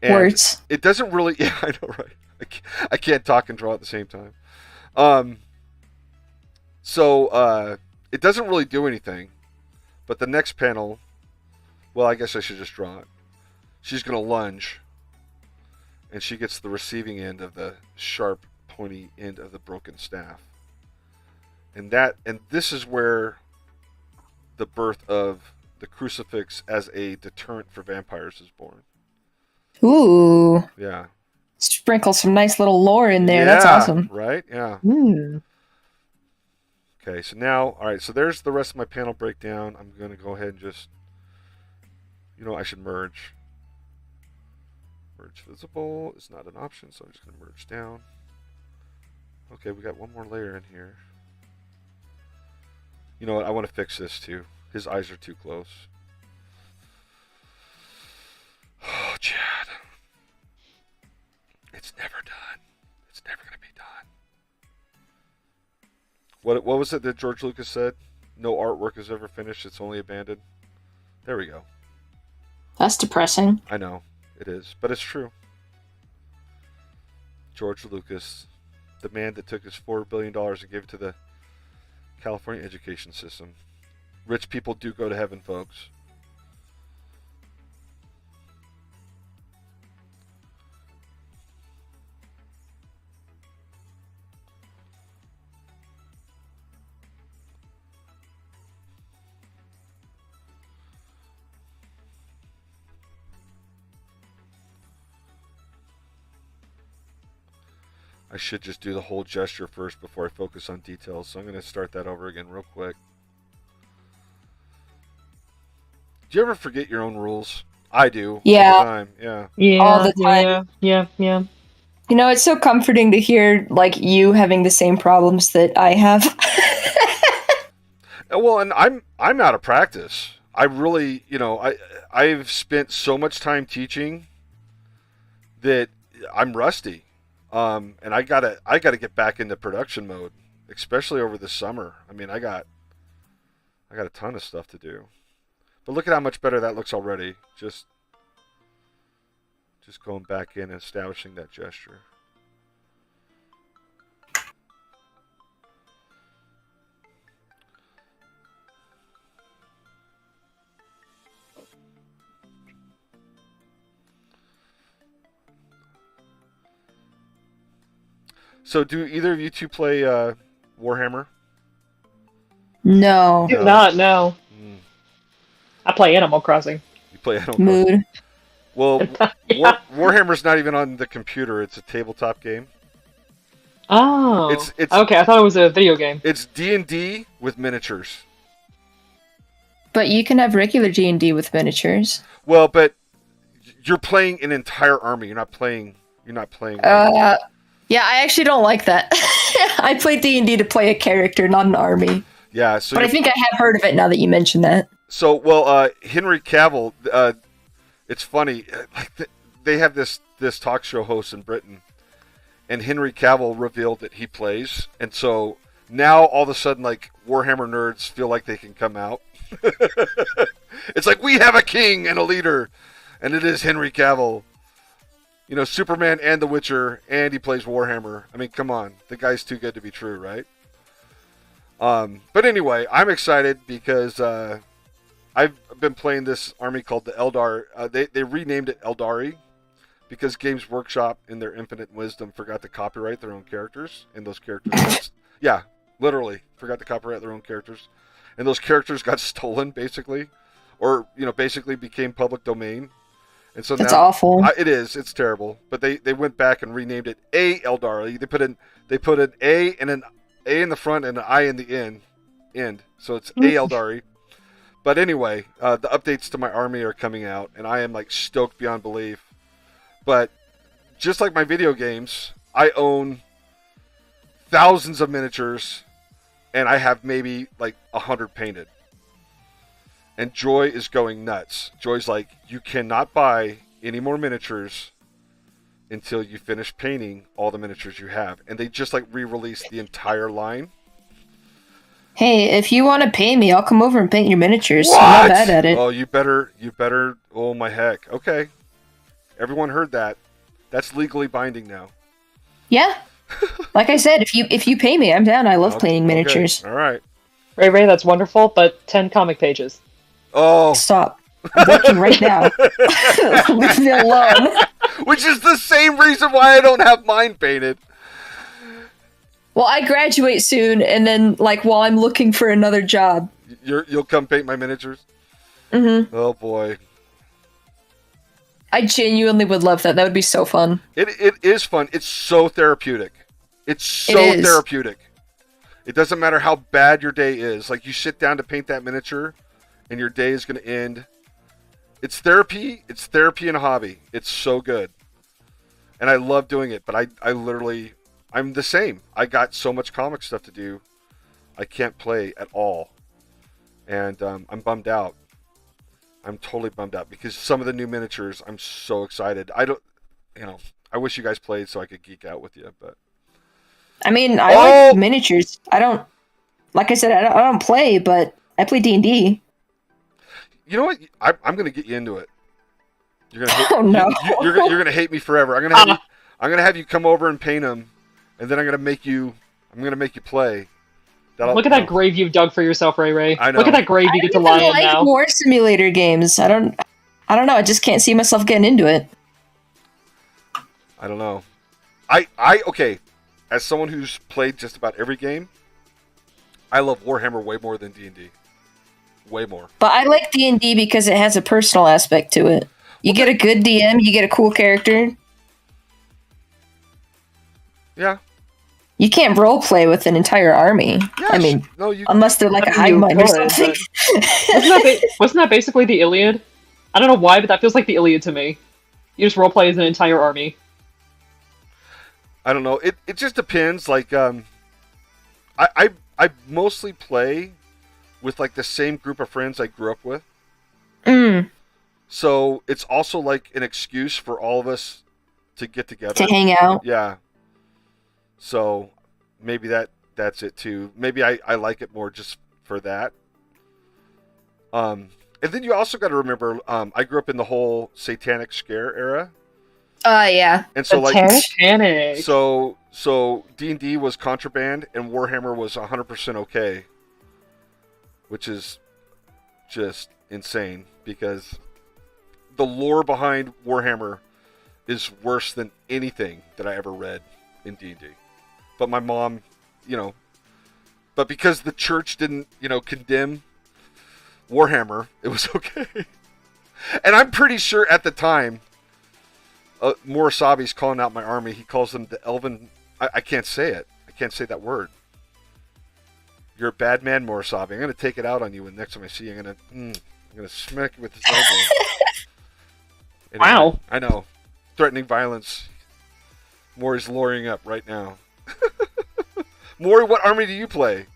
And Words. it doesn't really. Yeah, I know, right? I can't talk and draw at the same time. So it doesn't really do anything. But the next panel, well, I guess I should just draw it. She's going to lunge, and she gets the receiving end of the sharp, pointy end of the broken staff. And this is where the birth of the crucifix as a deterrent for vampires is born. Ooh. Yeah. Sprinkle some nice little lore in there. That's awesome. Right? Yeah. Mm. Okay, so now, all right, so there's the rest of my panel breakdown. I'm going to go ahead and just, I should merge. Merge visible is not an option, so I'm just going to merge down. Okay, we got one more layer in here. You know what? I want to fix this too. His eyes are too close. Oh, Chad. It's never done. It's never going to be done. What was it that George Lucas said? No artwork is ever finished. It's only abandoned. There we go. That's depressing. I know. It is. But it's true. George Lucas, the man that took his $4 billion and gave it to the California education system. Rich people do go to heaven, folks. I should just do the whole gesture first before I focus on details, so I'm going to start that over again real quick. Do you ever forget your own rules? I do. Yeah. All the time. Yeah. Yeah. All the time. Yeah. You know, it's so comforting to hear, like, you having the same problems that I have. Well, and I'm out of practice. I really, I've spent so much time teaching that I'm rusty. And I gotta get back into production mode, especially over the summer. I mean, I got a ton of stuff to do. But look at how much better that looks already. Just going back in and establishing that gesture. So, do either of you two play Warhammer? No. Do not, no. I play Animal Crossing. You play Animal Crossing? Mood. Well, Yeah. Warhammer's not even on the computer. It's a tabletop game. Oh. It's okay, I thought it was a video game. It's D&D with miniatures. But you can have regular D&D with miniatures. Well, but you're playing an entire army. You're not playing. Yeah, I actually don't like that. I play D&D to play a character, not an army. Yeah, so but I think I have heard of it now that you mention that. So, well, Henry Cavill. It's funny. They have this talk show host in Britain, and Henry Cavill revealed that he plays, and so now all of a sudden, like, Warhammer nerds feel like they can come out. It's like, we have a king and a leader, and it is Henry Cavill. Superman and The Witcher, and he plays Warhammer. I mean, come on. The guy's too good to be true, right? But anyway, I'm excited because I've been playing this army called the Eldar. They renamed it Eldari because Games Workshop, in their infinite wisdom, forgot to copyright their own characters, and those characters, yeah, literally forgot to copyright their own characters, and those characters got stolen basically, or basically became public domain, and so That's now awful. it is. It's terrible. But they went back and renamed it A Eldari. They put an A and an A in the front and an I in the end. So it's A Eldari. But anyway, the updates to my army are coming out, and I am like stoked beyond belief. But just like my video games, I own thousands of miniatures, and I have maybe like 100 painted. And Joy is going nuts. Joy's like, you cannot buy any more miniatures until you finish painting all the miniatures you have. And they just like re-released the entire line. Hey, if you want to pay me, I'll come over and paint your miniatures. What? I'm not bad at it. Oh, you better. Oh my heck. Okay. Everyone heard that. That's legally binding now. Yeah. Like I said, if you pay me, I'm down. I love painting miniatures. Okay. All right. Ray, that's wonderful, but 10 comic pages. Oh. Stop. I'm working right now. Leave me alone. Which is the same reason why I don't have mine painted. Well, I graduate soon, and then, like, while I'm looking for another job. You'll come paint my miniatures? Mm-hmm. Oh, boy. I genuinely would love that. That would be so fun. It is fun. It's so therapeutic. It's so therapeutic. It doesn't matter how bad your day is. Like, you sit down to paint that miniature, and your day is going to end. It's therapy. It's therapy and a hobby. It's so good. And I love doing it, but I literally... I'm the same. I got so much comic stuff to do. I can't play at all. And I'm bummed out. I'm totally bummed out because some of the new miniatures, I'm so excited. I wish you guys played so I could geek out with you, but... I mean, I like miniatures. Like I said, I don't play, but I play D&D. You know what? I'm going to get you into it. You're gonna hate, oh, no. You're going to hate me forever. I'm going to have you come over and paint them. And then I'm gonna make you play. Look at that grave you've dug for yourself, Ray. I know. Look at that grave you get to lie in now. I like more simulator games. I don't know. I just can't see myself getting into it. I don't know. Okay. As someone who's played just about every game, I love Warhammer way more than D&D. Way more. But I like D&D because it has a personal aspect to it. You get a good DM. You get a cool character. Yeah. You can't role play with an entire army. Yes. I mean, unless they're like a hive mind or something. Wasn't that basically the Iliad? I don't know why, but that feels like the Iliad to me. You just roleplay as an entire army. I don't know. It just depends. Like, I mostly play with like the same group of friends I grew up with. So it's also like an excuse for all of us to get together. To hang out. Yeah. So maybe that's it too. Maybe I like it more just for that. And then you also got to remember, I grew up in the whole satanic scare era. Yeah. And so Satanic. So D&D was contraband and Warhammer was 100% okay, which is just insane because the lore behind Warhammer is worse than anything that I ever read in D&D. But my mom, but because the church didn't, condemn Warhammer, it was okay. And I'm pretty sure at the time, Murasabi's calling out my army. He calls them the Elven... I can't say it. I can't say that word. You're a bad man, Murasabi. I'm going to take it out on you, and next time I see you, I'm going to smack you with this elbow. Anyway, wow. I know. Threatening violence. Maury's luring up right now. Maury, what army do you play?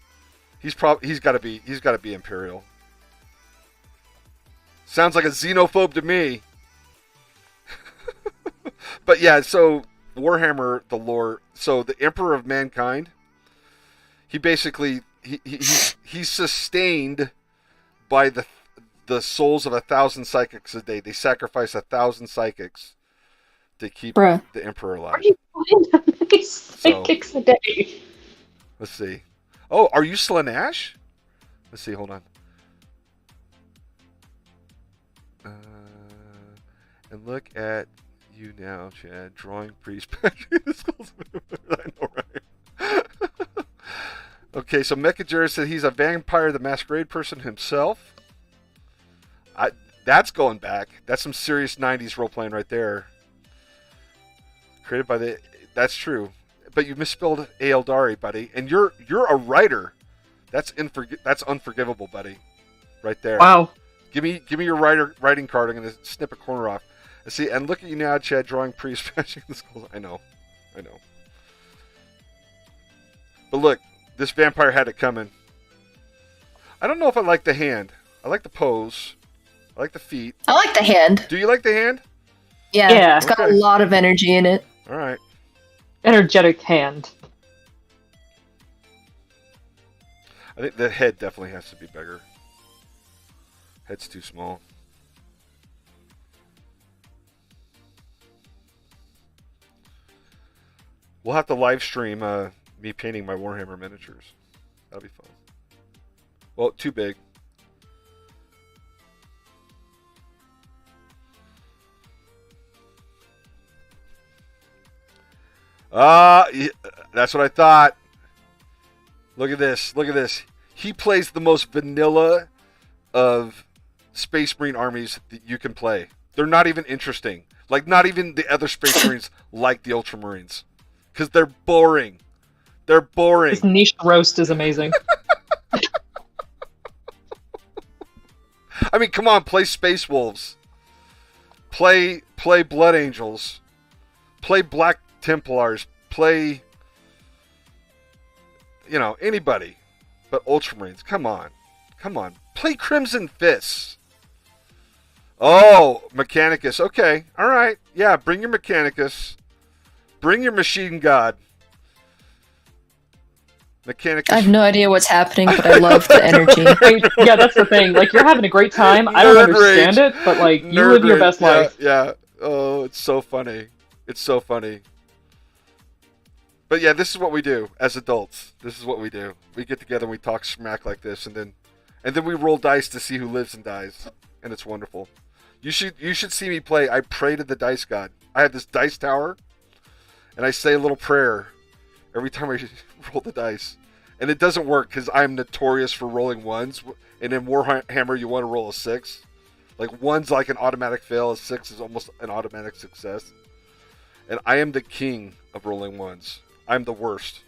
He's got to be Imperial. Sounds like a xenophobe to me. But yeah, so Warhammer, the lore. So the Emperor of Mankind. He basically he's sustained by the souls of 1,000 psychics a day. They sacrifice 1,000 psychics to keep the Emperor alive. Are you finding that many psychics a day? Let's see. Oh, are you Slanesh? Let's see. Hold on. And look at you now, Chad. Drawing priest. I know, right? Okay, so Mechajer said he's a vampire the Masquerade person himself. That's going back. That's some serious 90s role-playing right there. Created by the... That's true. But you misspelled Aeldari, buddy. And you're a writer. That's unforgivable, buddy. Right there. Wow. Give me your writing card. I'm going to snip a corner off. See, and look at you now, Chad, drawing priest smashing the skulls. I know. But look, this vampire had it coming. I don't know if I like the hand. I like the pose. I like the feet. I like the hand. Do you like the hand? Yeah. It's got a lot of energy in it. All right. Energetic hand. I think the head definitely has to be bigger. Head's too small. We'll have to live stream me painting my Warhammer miniatures. That'll be fun. Well, too big. That's what I thought. Look at this. Look at this. He plays the most vanilla of Space Marine armies that you can play. They're not even interesting. Like, not even the other Space Marines like the Ultramarines. Because they're boring. They're boring. This niche roast is amazing. I mean, come on, play Space Wolves. Play Blood Angels. Play Black Templars. Play, anybody. But Ultramarines, come on. Come on. Play Crimson Fists. Oh, Mechanicus. Okay, all right. Yeah, bring your Mechanicus. Bring your Machine God. Mechanicus. I have no idea what's happening, but I love the energy. Yeah, that's the thing. Like, you're having a great time. I don't understand it, but, like, you live your best life. Yeah. Oh, it's so funny. It's so funny. But yeah, this is what we do as adults. This is what we do. We get together and we talk smack like this, and then we roll dice to see who lives and dies, and it's wonderful. You should see me play. I pray to the dice god. I have this dice tower, and I say a little prayer every time I roll the dice, and it doesn't work because I'm notorious for rolling ones. And in Warhammer, you want to roll a 6. Like, one's like an automatic fail. A 6 is almost an automatic success. And I am the king of rolling ones. I'm the worst.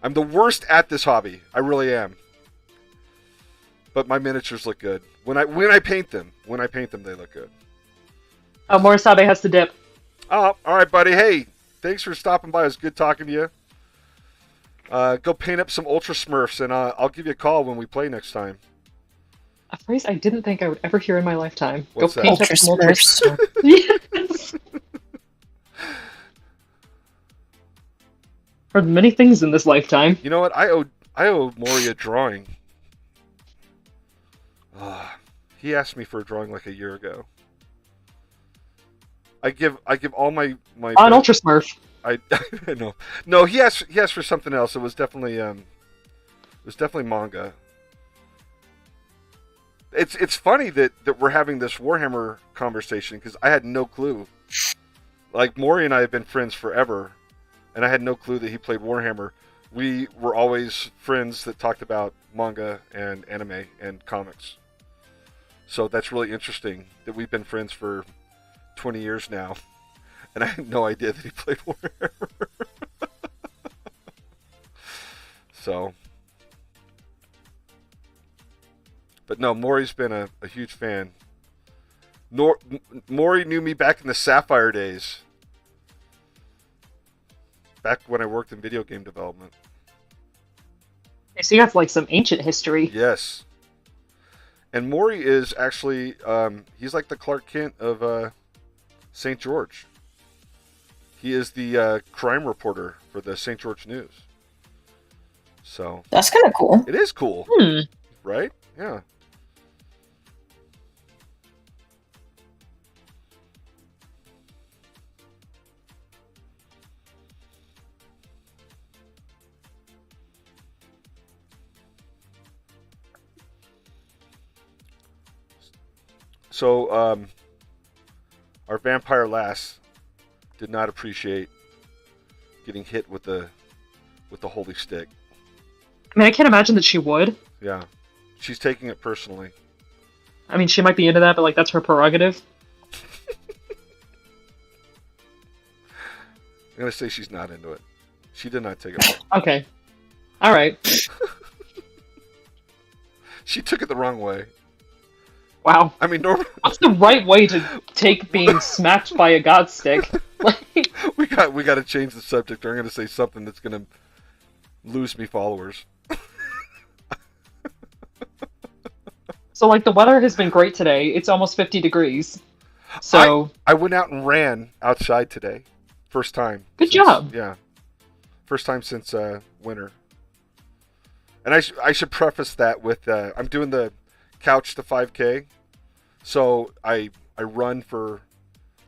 I'm the worst at this hobby. I really am. But my miniatures look good. When I paint them, they look good. Oh, Morisabe has to dip. Oh, all right, buddy. Hey, thanks for stopping by. It was good talking to you. Go paint up some Ultra Smurfs, and I'll give you a call when we play next time. A phrase I didn't think I would ever hear in my lifetime. What's Go that? paint up Ultra some Ultra Smurfs. Smurfs. Yes. Heard many things in this lifetime. You know what? I owe Maury a drawing. He asked me for a drawing like a year ago. I give all my On Ultra Smurf. I know. No, he asked for something else. It was definitely manga. It's funny that we're having this Warhammer conversation because I had no clue. Like, Maury and I have been friends forever, and I had no clue that he played Warhammer. We were always friends that talked about manga and anime and comics. So that's really interesting that we've been friends for 20 years now, and I had no idea that he played Warhammer. So, but no, Maury's been a huge fan. Maury knew me back in the Sapphire days, back when I worked in video game development. So you have like some ancient history. Yes. And Maury is actually, he's like the Clark Kent of St. George. He is the crime reporter for the St. George News. So That's kind of cool. it is cool, right? Yeah. So, our vampire lass did not appreciate getting hit with the holy stick. I mean, I can't imagine that she would. Yeah, she's taking it personally. I mean, she might be into that, but like that's her prerogative. I'm gonna say she's not into it. She did not take it. Okay. All right. She took it the wrong way. Wow. I mean, normally What's the right way to take being smacked by a god stick? Like, we got to change the subject, or I'm gonna say something that's gonna lose me followers. so like the weather has been great today. It's almost 50 degrees. So I went out and ran outside today. First time. Good job. Yeah. First time since winter. And I should preface that with I'm doing the couch to 5K. So I run for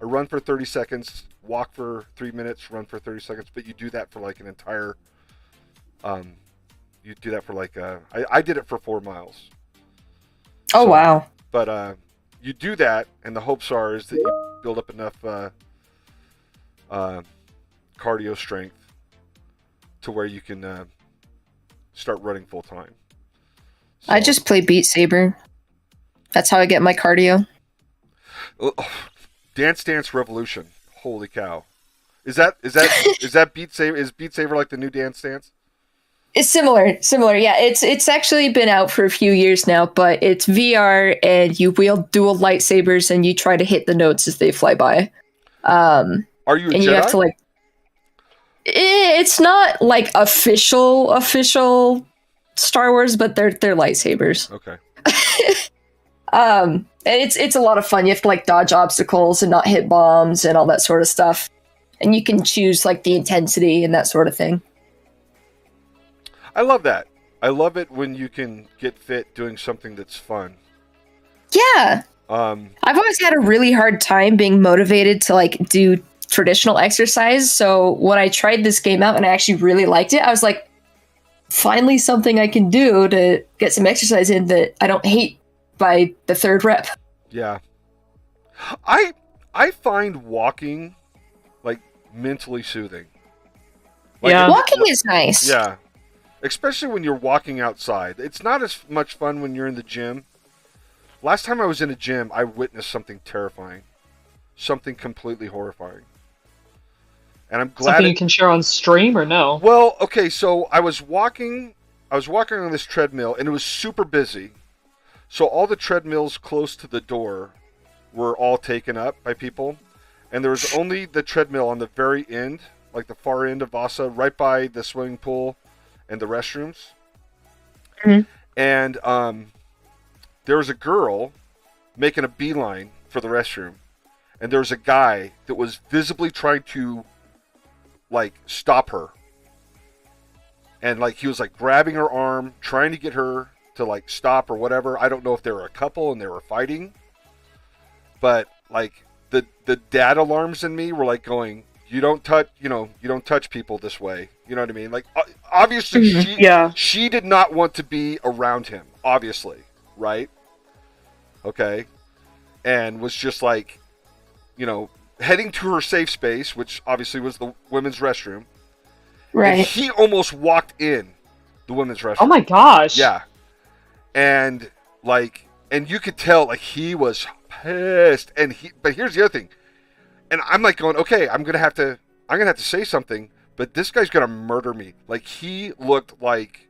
30 seconds, walk for 3 minutes, run for 30 seconds, but you do that for like an entire you do that for like I did it for 4 miles. Oh, wow. But you do that, and the hopes are is that you build up enough cardio strength to where you can start running full time. So, I just play Beat Saber. That's how I get my cardio. Dance Dance Revolution. Holy cow! Is that Beat Saber? Is Beat Saber like the new Dance Dance? It's similar. Yeah, it's actually been out for a few years now, but it's VR and you wield dual lightsabers and you try to hit the notes as they fly by. Are you a and Jedi? you have to like. It's not like official Star Wars, but they're lightsabers. Okay. And it's a lot of fun. You have to like dodge obstacles and not hit bombs and all that sort of stuff. And you can choose like the intensity and that sort of thing. I love that. I love it when you can get fit doing something that's fun. Yeah. I've always had a really hard time being motivated to like do traditional exercise. So when I tried this game out and I actually really liked it, I was like, finally something I can do to get some exercise in that I don't hate by the third rep. Yeah. I find walking like mentally soothing. Like, Yeah. Walking is nice. Yeah. Especially when you're walking outside. It's not as much fun when you're in the gym. Last time I was in a gym, I witnessed something terrifying. Something completely horrifying. And I'm glad something you can share on stream or no? Well, okay, so I was walking on this treadmill and it was super busy. So all the treadmills close to the door were all taken up by people. And there was only the treadmill on the very end, like the far end of Vasa, right by the swimming pool and the restrooms. Mm-hmm. And there was a girl making a beeline for the restroom. And there was a guy that was visibly trying to, like, stop her. And, like, he was, like, grabbing her arm, trying to get her to, like, stop or whatever. I don't know if they were a couple and they were fighting. But, like, the dad alarms in me were, like, going, you don't touch people this way. You know what I mean? Like, obviously, she did not want to be around him, obviously, right? Okay? And was just, like, heading to her safe space, which obviously was the women's restroom. Right. And he almost walked in the women's restroom. Oh my gosh. Yeah. And, like, and you could tell, like, he was pissed. But here's the other thing. And I'm like going, okay, I'm gonna have to say something, but this guy's gonna murder me. Like, he looked like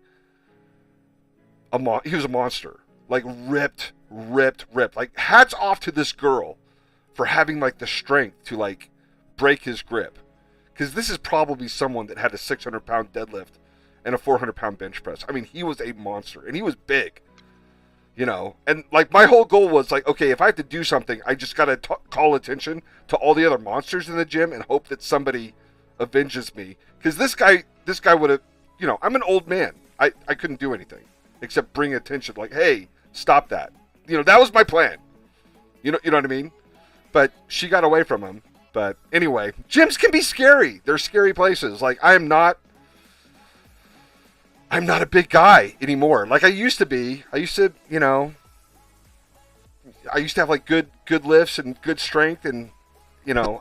he was a monster. Like, ripped. Like, hats off to this girl for having, like, the strength to, like, break his grip. Because this is probably someone that had a 600-pound deadlift and a 400-pound bench press. I mean, he was a monster, and he was big. And, like, my whole goal was, like, okay, if I have to do something, I just gotta call attention to all the other monsters in the gym and hope that somebody avenges me. Because this guy would have, I'm an old man. I couldn't do anything except bring attention, like, hey, stop that. That was my plan. You know what I mean? But she got away from him. But anyway, gyms can be scary. They're scary places. Like, I'm not a big guy anymore. Like I used to be. I used to, I used to have like good lifts and good strength, and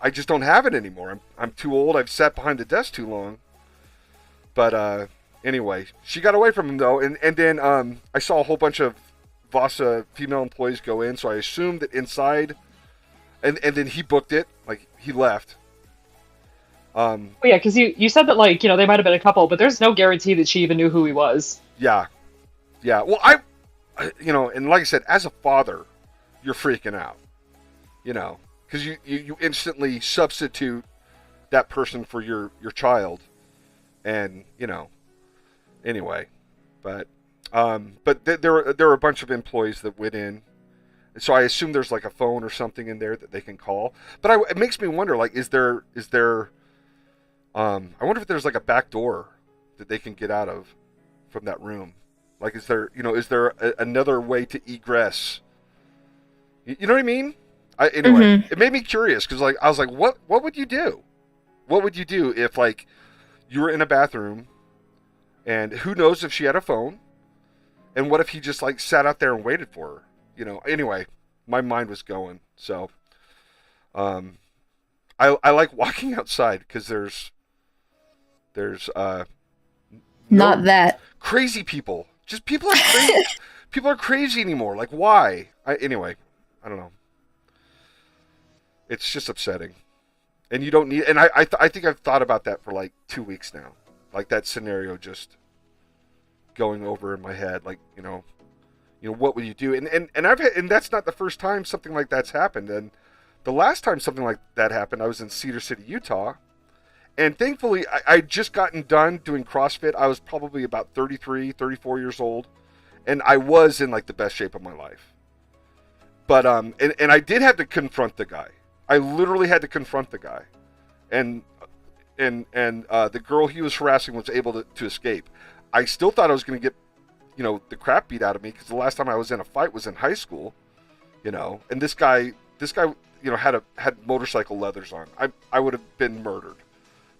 I just don't have it anymore. I'm too old. I've sat behind the desk too long. But anyway, she got away from him though, and then I saw a whole bunch of Vasa female employees go in, so I assumed that inside, and then he booked it, like he left. Well, yeah, because you said that like they might have been a couple, but there's no guarantee that she even knew who he was. Yeah. Well, and like I said, as a father, you're freaking out, because you instantly substitute that person for your child, and anyway, but there were a bunch of employees that went in, so I assume there's like a phone or something in there that they can call. But it makes me wonder, like, is there I wonder if there's like a back door that they can get out of from that room. Like, is there another way to egress? You know what I mean? Anyway, It made me curious because like I was like, what would you do? What would you do if like you were in a bathroom, and who knows if she had a phone, and what if he just like sat out there and waited for her? Anyway, my mind was going. So, I like walking outside because there's not that crazy people. Just people are crazy. People are crazy anymore. Like, why? Anyway, I don't know. It's just upsetting, and you don't need. And I think I've thought about that for like 2 weeks now. Like that scenario just going over in my head. Like, what would you do? And that's not the first time something like that's happened. And the last time something like that happened, I was in Cedar City, Utah. And thankfully, I'd just gotten done doing CrossFit. I was probably about 33, 34 years old. And I was in like the best shape of my life. But, and I did have to confront the guy. I literally had to confront the guy. And the girl he was harassing was able to escape. I still thought I was going to get, the crap beat out of me, because the last time I was in a fight was in high school, and this guy, had motorcycle leathers on. I would have been murdered.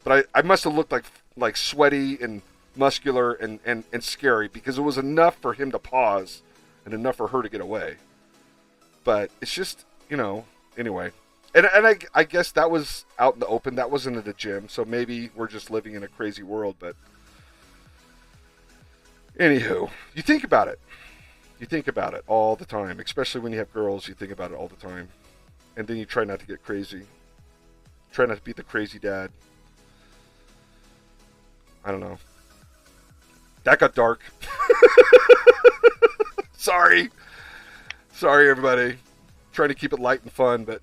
But I must have looked like sweaty and muscular and scary, because it was enough for him to pause and enough for her to get away. But it's just, anyway. And I guess that was out in the open. That wasn't at a gym. So maybe we're just living in a crazy world. But anywho, you think about it. You think about it all the time. Especially when you have girls, you think about it all the time. And then you try not to get crazy. Try not to be the crazy dad. I don't know. That got dark. Sorry, everybody. Trying to keep it light and fun, but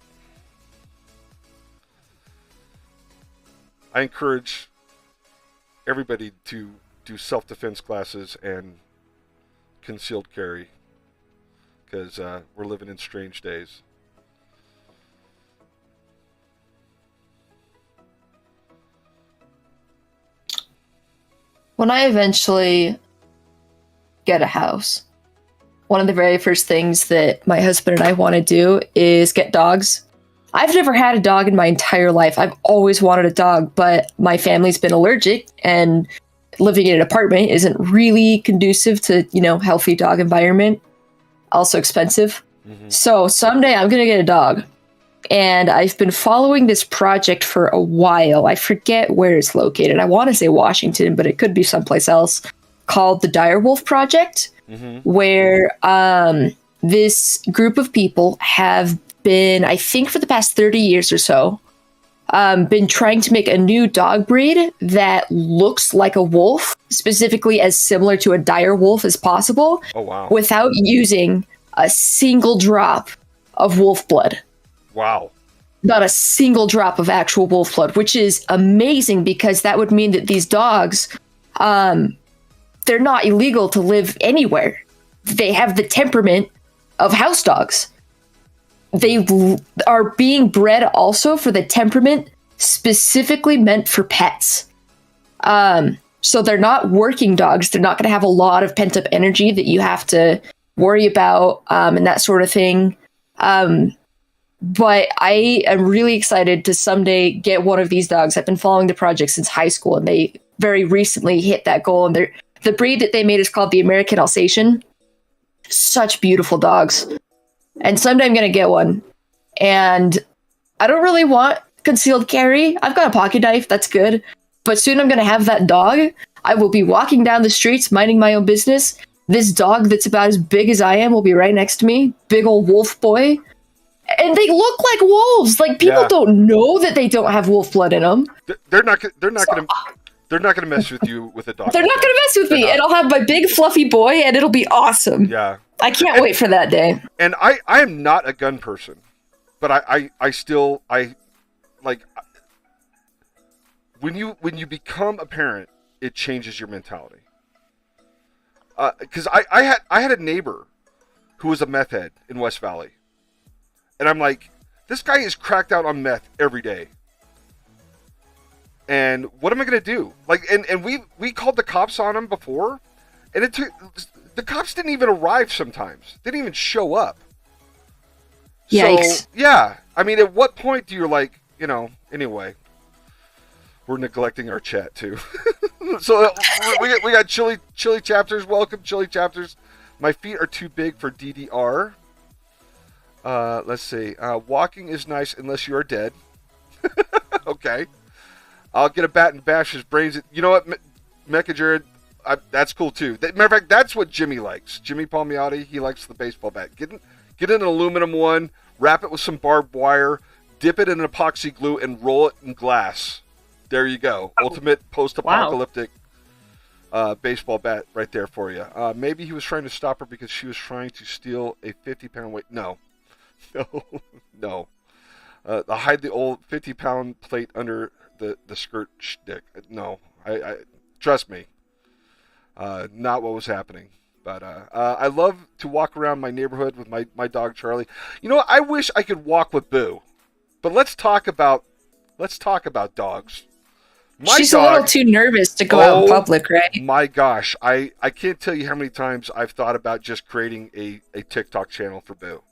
I encourage everybody to do self-defense classes and concealed carry, because we're living in strange days. When I eventually get a house, one of the very first things that my husband and I want to do is get dogs. I've never had a dog in my entire life. I've always wanted a dog, but my family's been allergic, and living in an apartment isn't really conducive to, healthy dog environment. Also expensive. Mm-hmm. So someday I'm going to get a dog. And I've been following this project for a while. I forget where it's located. I want to say Washington, but it could be someplace else, called the Direwolf Project, where this group of people have been, I think for the past 30 years or so, been trying to make a new dog breed that looks like a wolf, specifically as similar to a dire wolf as possible. Oh, wow. Without using a single drop of wolf blood. Wow. Not a single drop of actual wolf blood, which is amazing, because that would mean that these dogs, they're not illegal to live anywhere. They have the temperament of house dogs. They are being bred also for the temperament specifically meant for pets. So they're not working dogs. They're not going to have a lot of pent-up energy that you have to worry about, and that sort of thing. But I am really excited to someday get one of these dogs. I've been following the project since high school, and they very recently hit that goal. And the breed that they made is called the American Alsatian. Such beautiful dogs. and someday I'm gonna get one. And I don't really want concealed carry. I've got a pocket knife, that's good. But soon I'm gonna have that dog. I will be walking down the streets, minding my own business. This dog that's about as big as I am will be right next to me. Big old wolf boy. And they look like wolves. Like, people don't know that they don't have wolf blood in them. They're not gonna mess with you with a dog. They're not gonna mess with me, and I'll have my big fluffy boy, and it'll be awesome. Yeah. I can't wait for that day. And I am not a gun person, but I still like when you become a parent, it changes your mentality. Because I had a neighbor who was a meth head in West Valley, and I'm like, this guy is cracked out on meth every day. And what am I gonna do? Like, and we called the cops on him before, and the cops didn't even arrive sometimes. They didn't even show up. Yikes. So, yeah. I mean, at what point do you anyway, we're neglecting our chat too. So we got chili chapters. Welcome, chili chapters. My feet are too big for DDR. Let's see. Walking is nice unless you are dead. Okay. I'll get a bat and bash his brains. You know what, Mecha Jared? That's cool too. Matter of fact, that's what Jimmy likes. Jimmy Palmiotti, he likes the baseball bat. Get an aluminum one, wrap it with some barbed wire, dip it in epoxy glue, and roll it in glass. There you go. Ultimate post-apocalyptic baseball bat right there for you. Maybe he was trying to stop her because she was trying to steal a 50-pound weight. No. No. Hide the old 50-pound plate under the skirt stick. No. I trust me. Not what was happening. But I love to walk around my neighborhood with my dog Charlie. You know what? I wish I could walk with Boo. But let's talk about dogs. She's a little too nervous to go out in public, right? My gosh, I can't tell you how many times I've thought about just creating a TikTok channel for Boo.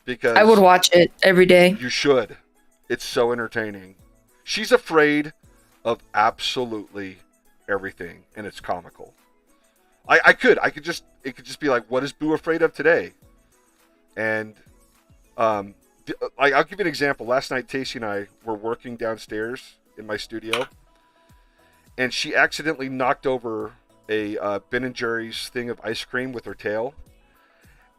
Because I would watch it every day. You should. It's so entertaining. She's afraid of absolutely everything, and it's comical. It could just be like, what is Boo afraid of today? And I'll give you an example. Last night, Tacey and I were working downstairs in my studio, and she accidentally knocked over a Ben & Jerry's thing of ice cream with her tail,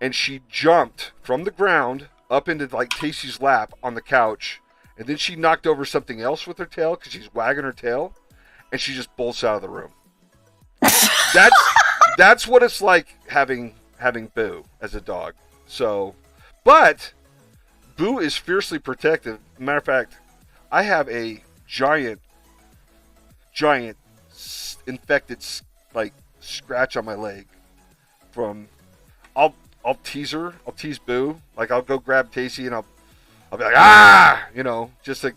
and she jumped from the ground up into like Tacey's lap on the couch, and then she knocked over something else with her tail because she's wagging her tail, and she just bolts out of the room. That's what it's like having Boo as a dog. So, but Boo is fiercely protective. Matter of fact, I have a giant infected like scratch on my leg from. I'll tease her. I'll tease Boo. Like, I'll go grab Tacey and I'll be like, just to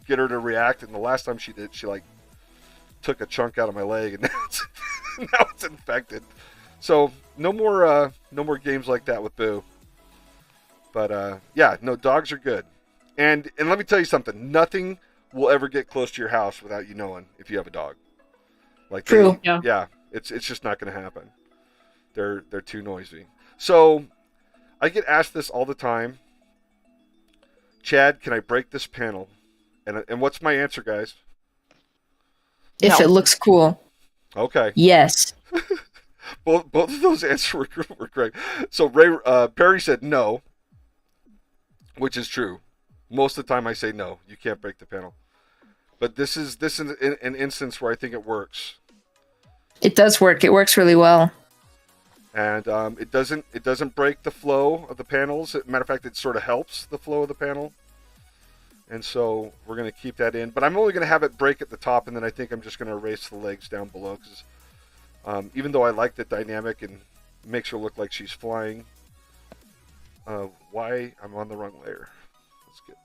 get her to react. And the last time she did, she like took a chunk out of my leg, and now it's infected. So no more games like that with Boo. But dogs are good. And let me tell you something. Nothing will ever get close to your house without you knowing if you have a dog. Like, true. Yeah. It's just not going to happen. They're too noisy. So I get asked this all the time. Chad, can I break this panel? And what's my answer, guys? If it looks cool. Okay. Yes. both of those answers were correct. So Perry said no, which is true. Most of the time I say no, you can't break the panel. But this is an instance where I think it works. It does work. It works really well. And it doesn't break the flow of the panels. Matter of fact, it sort of helps the flow of the panel. And so we're going to keep that in. But I'm only going to have it break at the top, and then I think I'm just going to erase the legs down below. Because even though I like the dynamic and makes her look like she's flying, why I'm on the wrong layer. Let's get.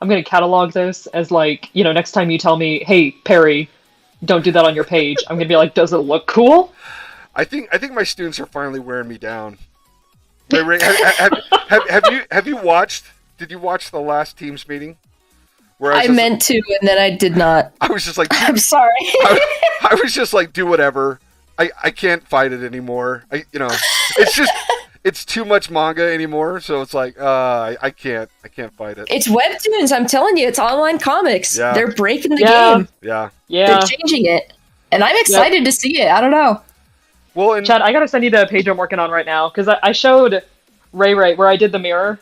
I'm going to catalog this as next time you tell me, hey, Perry, don't do that on your page, I'm going to be like, does it look cool? I think my students are finally wearing me down. Ray, have you watched? Did you watch the last Teams meeting? Where I meant to, and then I did not. I was just like, I'm sorry. I was just like, do whatever. I can't fight it anymore. It's just it's too much manga anymore, so it's like I can't fight it. It's webtoons. I'm telling you, it's online comics. Yeah. They're breaking the Yeah. game. Yeah. Yeah. They're changing it, and I'm excited to see it. I don't know. Well, and Chad, I gotta send you the page I'm working on right now because I showed Ray where I did the mirror.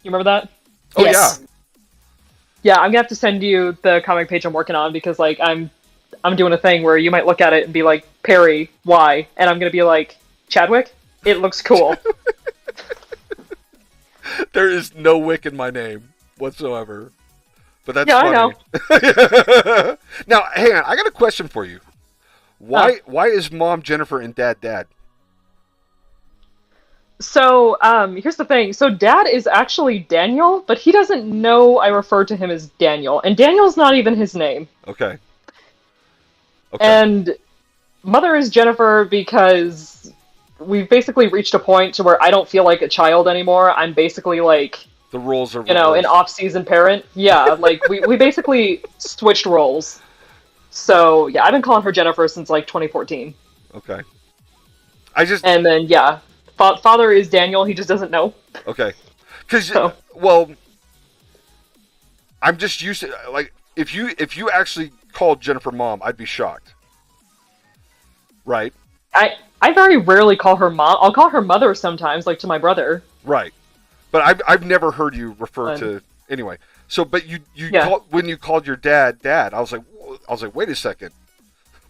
You remember that? oh Yes. Yeah, I'm gonna have to send you the comic page I'm working on because like I'm doing a thing where you might look at it and be like, Perry, why? And I'm gonna be like, Chadwick, it looks cool. yeah, there is no Wick in my name whatsoever. But that's Yeah, funny. I know. Now, hang on, I got a question for you. Why is Mom Jennifer and Dad Dad? So, here's the thing. So Dad is actually Daniel, but he doesn't know I refer to him as Daniel. And Daniel's not even his name. Okay. And Mother is Jennifer because we've basically reached a point to where I don't feel like a child anymore. I'm basically like, the roles are an reversed. off-season parent. Yeah, like we basically switched roles. So, yeah, I've been calling her Jennifer since like 2014. Okay. And then, yeah, father is Daniel. He just doesn't know. Okay. Because, So. well, I'm just used to, like, if you actually called Jennifer Mom, I'd be shocked. Right? I very rarely call her mom. I'll call her mother sometimes, like to my brother. Right. But I've never heard you refer to, anyway. So, but you Yeah. when you called your dad, I was like, wait a second.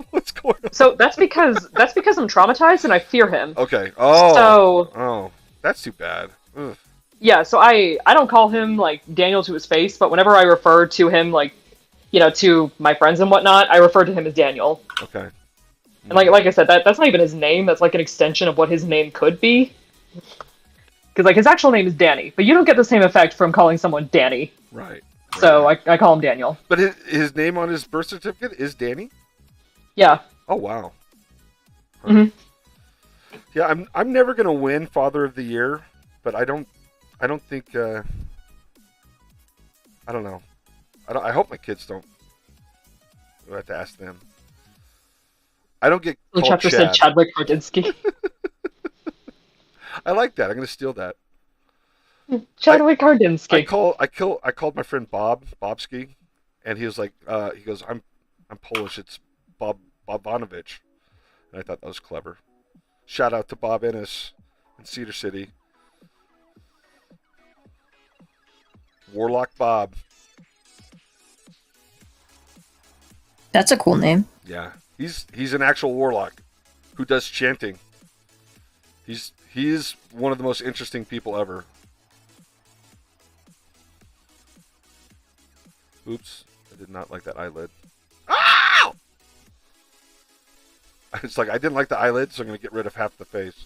What's going on? So that's because I'm traumatized and I fear him. Okay. So that's too bad. Ugh. yeah, so I don't call him like Daniel to his face, but whenever I refer to him like, to my friends and whatnot, I refer to him as Daniel. Okay. And like I said, that's not even his name. That's like an extension of what his name could be. Because like his actual name is Danny, but you don't get the same effect from calling someone Danny. Right. So I call him Daniel. But his name on his birth certificate is Danny? Yeah. Oh wow. Huh. Mm-hmm. Yeah, I'm never gonna win Father of the Year, but I don't think I don't know. I hope my kids don't. I have to ask them. I don't get The called chapter Chad. said Chadwick Bardinsky. I like that. I'm gonna steal that. Chadwick Bardinsky. I called my friend Bobski, and he was like, he goes, I'm Polish. It's Bobanovich, and I thought that was clever. Shout out to Bob Ennis in Cedar City. Warlock Bob. That's a cool name. Yeah, he's an actual warlock who does chanting. He's one of the most interesting people ever. Oops, I did not like that eyelid. Ow! It's like I didn't like the eyelid, so I'm gonna get rid of half the face.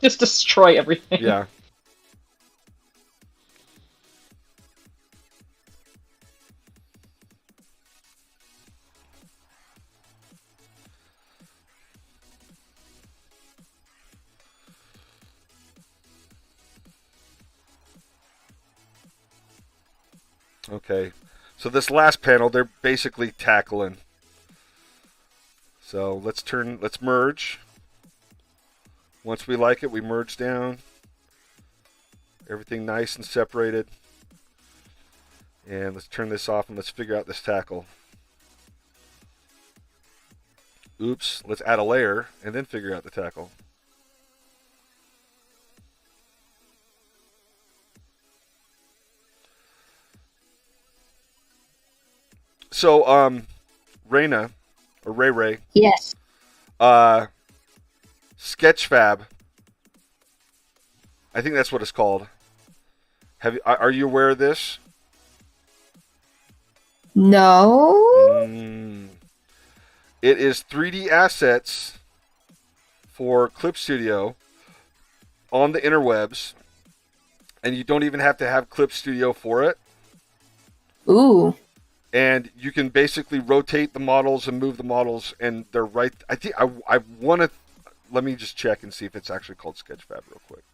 Just destroy everything. Yeah. Okay, so this last panel, they're basically tackling. So let's merge. Once we like it, we merge down. Everything nice and separated. And let's turn this off and let's figure out this tackle. Oops, let's add a layer and then figure out the tackle. So, Raina, or Ray, Yes. Sketchfab, I think that's what it's called. Are you aware of this? No. It is 3D assets for Clip Studio on the interwebs, and you don't even have to have Clip Studio for it. Ooh. And you can basically rotate the models and move the models, and they're right. I think I want to. Let me just check and see if it's actually called Sketchfab real quick.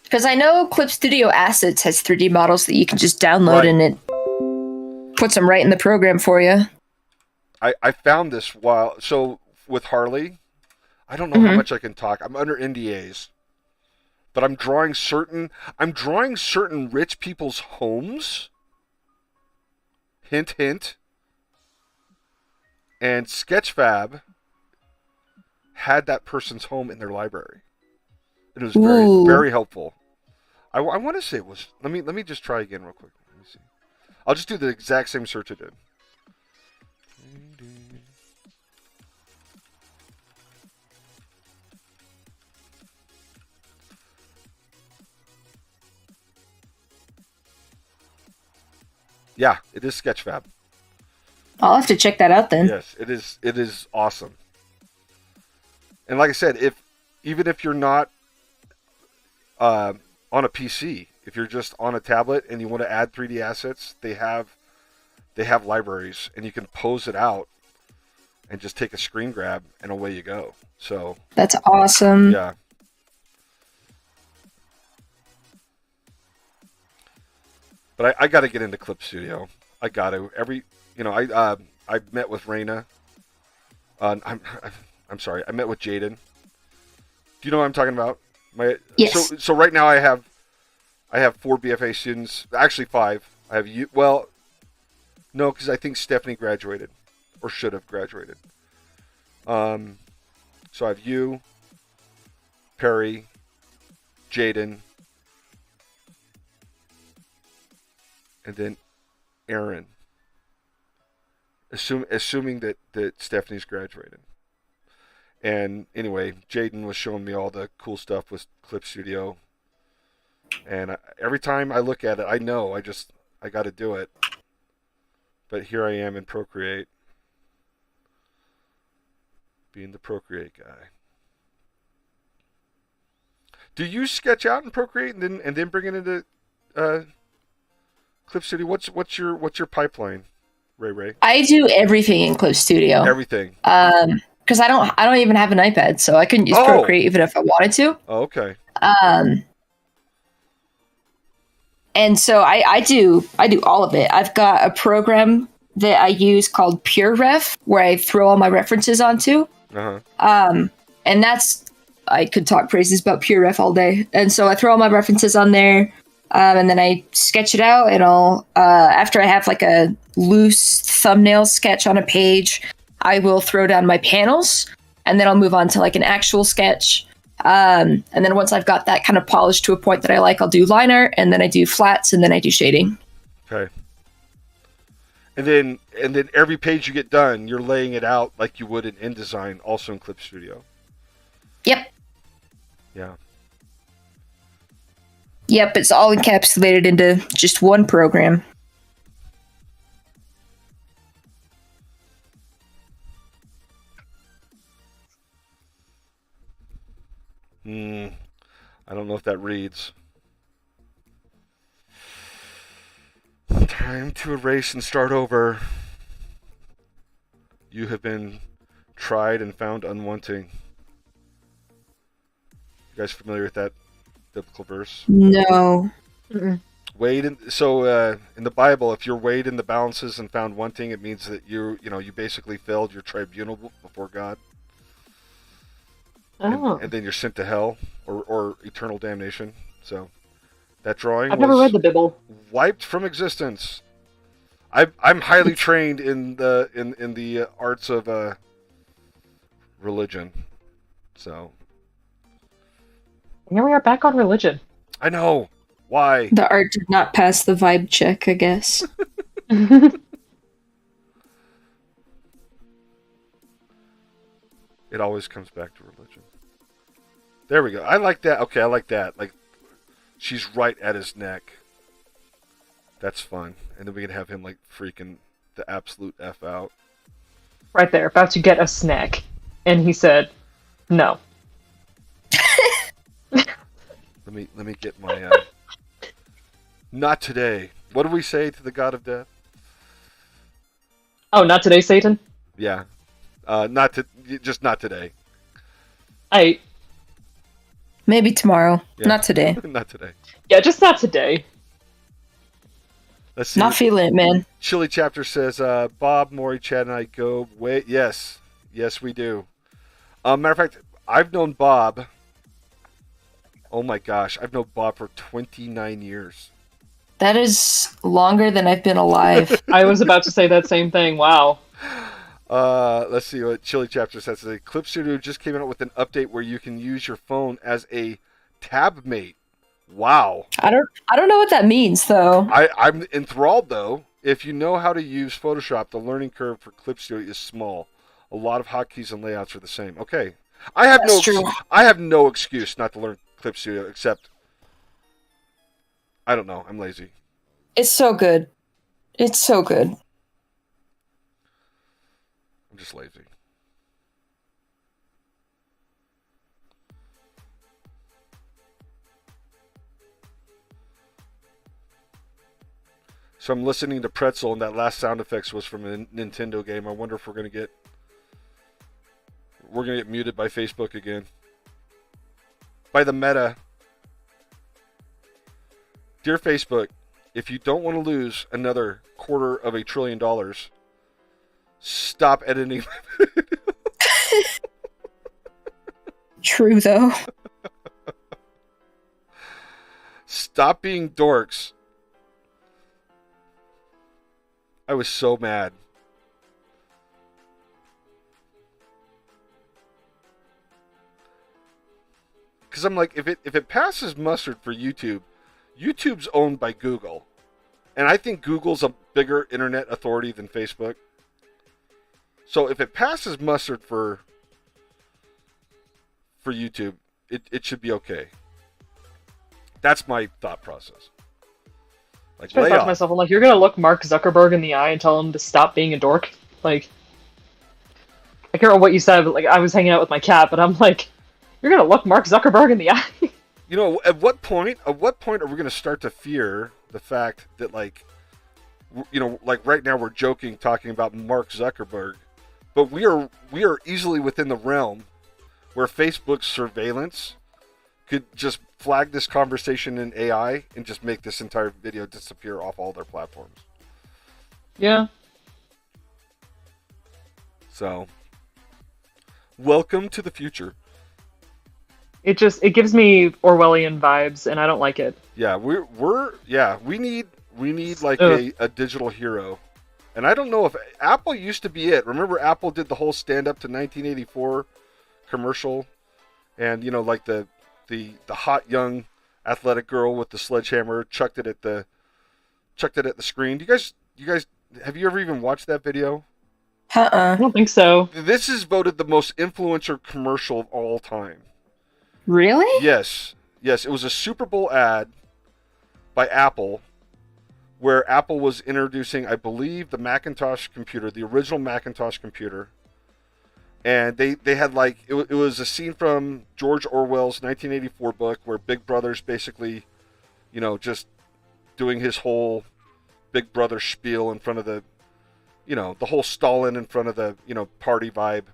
Because I know Clip Studio Assets has 3D models that you can just download, Right. and it puts them right in the program for you. I found this while. So with Harley. I don't know how much I can talk. I'm under NDAs, but I'm drawing certain rich people's homes. Hint, hint. And Sketchfab had that person's home in their library. It was very, very helpful. I want to say it was. Let me just try again real quick. Let me see. I'll just do the exact same search I did. Yeah, it is Sketchfab. I'll have to check that out then. Yes, it is. It is awesome. And like I said, even if you're not on a PC, if you're just on a tablet and you want to add 3D assets, they have libraries, and you can pose it out and just take a screen grab, and away you go. So that's awesome. Yeah. But I got to get into Clip Studio. I got to. I met with Raina. I'm sorry. I met with Jaden. Do you know what I'm talking about? Yes. So right now I have 4 BFA students. Actually 5. I have you. Well, no, because I think Stephanie graduated, or should have graduated. So I have you, Perry, Jaden, and then Aaron. Assuming that Stephanie's graduated. And anyway, Jaden was showing me all the cool stuff with Clip Studio. And every time I look at it, I know I got to do it. But here I am in Procreate, being the Procreate guy. Do you sketch out in Procreate and then bring it into Clip Studio? What's your pipeline, Ray? I do everything in Clip Studio. Everything. Because I don't even have an iPad, so I couldn't use Procreate even if I wanted to. Oh, okay. And so I do all of it. I've got a program that I use called PureRef, where I throw all my references onto. And that's, I could talk praises about PureRef all day. And so I throw all my references on there, and then I sketch it out, and I'll after I have like a loose thumbnail sketch on a page, I will throw down my panels, and then I'll move on to like an actual sketch. And then once I've got that kind of polished to a point that I like, I'll do line art, and then I do flats, and then I do shading. Okay. And then every page you get done, you're laying it out like you would in InDesign, also in Clip Studio. Yep. Yeah. Yep, it's all encapsulated into just one program. I don't know if that reads. Time to erase and start over. You have been tried and found unwanting. You guys familiar with that biblical verse? No. Weighed in, in the Bible, if you're weighed in the balances and found wanting, it means that you basically failed your tribunal before God. Oh. And then you're sent to hell or eternal damnation. So that drawing I've never read the Bible. Wiped from existence. I'm highly trained in the arts of religion. So here we are back on religion. I know. Why? The art did not pass the vibe check, I guess. It always comes back to religion. There we go. I like that. Okay, I like that. Like, she's right at his neck. That's fun. And then we can have him, like, freaking the absolute F out. Right there, about to get a snack. And he said, no. Let me get my, not today. What do we say to the god of death? Oh, not today, Satan? Yeah. Just not today. Maybe tomorrow. Yeah. Not today. Not today. Yeah, just not today. Let's see. Not feeling it, man. Chili Chapter says, Bob, Maury, Chad, and I go. Wait, yes. Yes, we do. Matter of fact, I've known Bob. Oh my gosh, I've known Bob for 29 years. That is longer than I've been alive. I was about to say that same thing. Wow. Let's see what Chili Chapter says. The Clip Studio just came out with an update where you can use your phone as a tab mate. Wow. I don't know what that means though. I'm enthralled though. If you know how to use Photoshop, the learning curve for Clip Studio is small. A lot of hotkeys and layouts are the same. Okay. That's true. I have no excuse not to learn Clip Studio except I don't know. I'm lazy. It's so good. It's so good. I'm just lazy. So I'm listening to Pretzel, and that last sound effects was from a Nintendo game. I wonder if we're gonna get muted by Facebook again. By the Meta. Dear Facebook, if you don't want to lose another $250 billion, stop editing. True though. Stop being dorks. I was so mad. Because I'm like, if it passes mustard for YouTube, YouTube's owned by Google. And I think Google's a bigger internet authority than Facebook. So if it passes mustard for YouTube, it should be okay. That's my thought process. Like, I thought to myself, I'm like, you're gonna look Mark Zuckerberg in the eye and tell him to stop being a dork? Like, I can't remember what you said, but like, I was hanging out with my cat, but I'm like, you're gonna look Mark Zuckerberg in the eye? You know, at what point are we gonna start to fear the fact that, like, you know, like right now we're joking, talking about Mark Zuckerberg, but we are easily within the realm where Facebook's surveillance could just flag this conversation in AI and just make this entire video disappear off all their platforms. Yeah. So, welcome to the future. It gives me Orwellian vibes, and I don't like it. Yeah, we need like a digital hero. And I don't know if Apple used to be it. Remember Apple did the whole stand up to 1984 commercial, and you know, like the hot young athletic girl with the sledgehammer chucked it at the screen. Do you guys have you ever even watched that video? I don't think so. This is voted the most influencer commercial of all time. Really? Yes. It was a Super Bowl ad by Apple where Apple was introducing, I believe, the Macintosh computer, the original Macintosh computer. And they had like, it was a scene from George Orwell's 1984 book where Big Brother's basically, you know, just doing his whole Big Brother spiel in front of the, you know, the whole Stalin in front of the, you know, party vibe.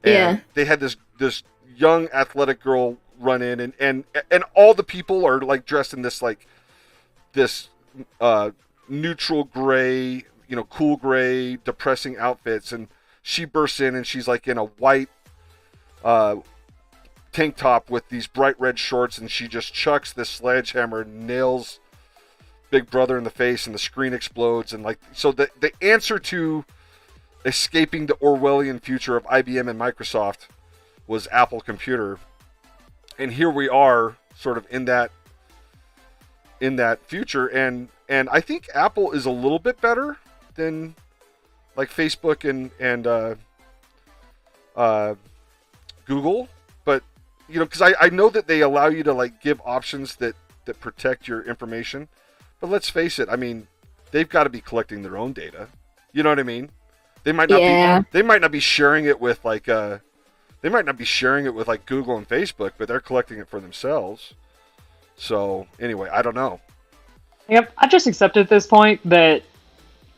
And Yeah. they had this young athletic girl run in and all the people are like dressed in this like this neutral gray, you know, cool gray, depressing outfits, and she bursts in and she's like in a white tank top with these bright red shorts, and she just chucks this sledgehammer and nails Big Brother in the face, and the screen explodes. And like, so the answer to escaping the Orwellian future of IBM and Microsoft was Apple Computer. And here we are sort of in that future, and I think Apple is a little bit better than like Facebook and Google, but you know, because I know that they allow you to like give options that protect your information, but let's face it, I mean, they've got to be collecting their own data. You know what I mean? They might not be sharing it with like Google and Facebook, but they're collecting it for themselves. So anyway, I don't know. Yep, I just accept at this point that,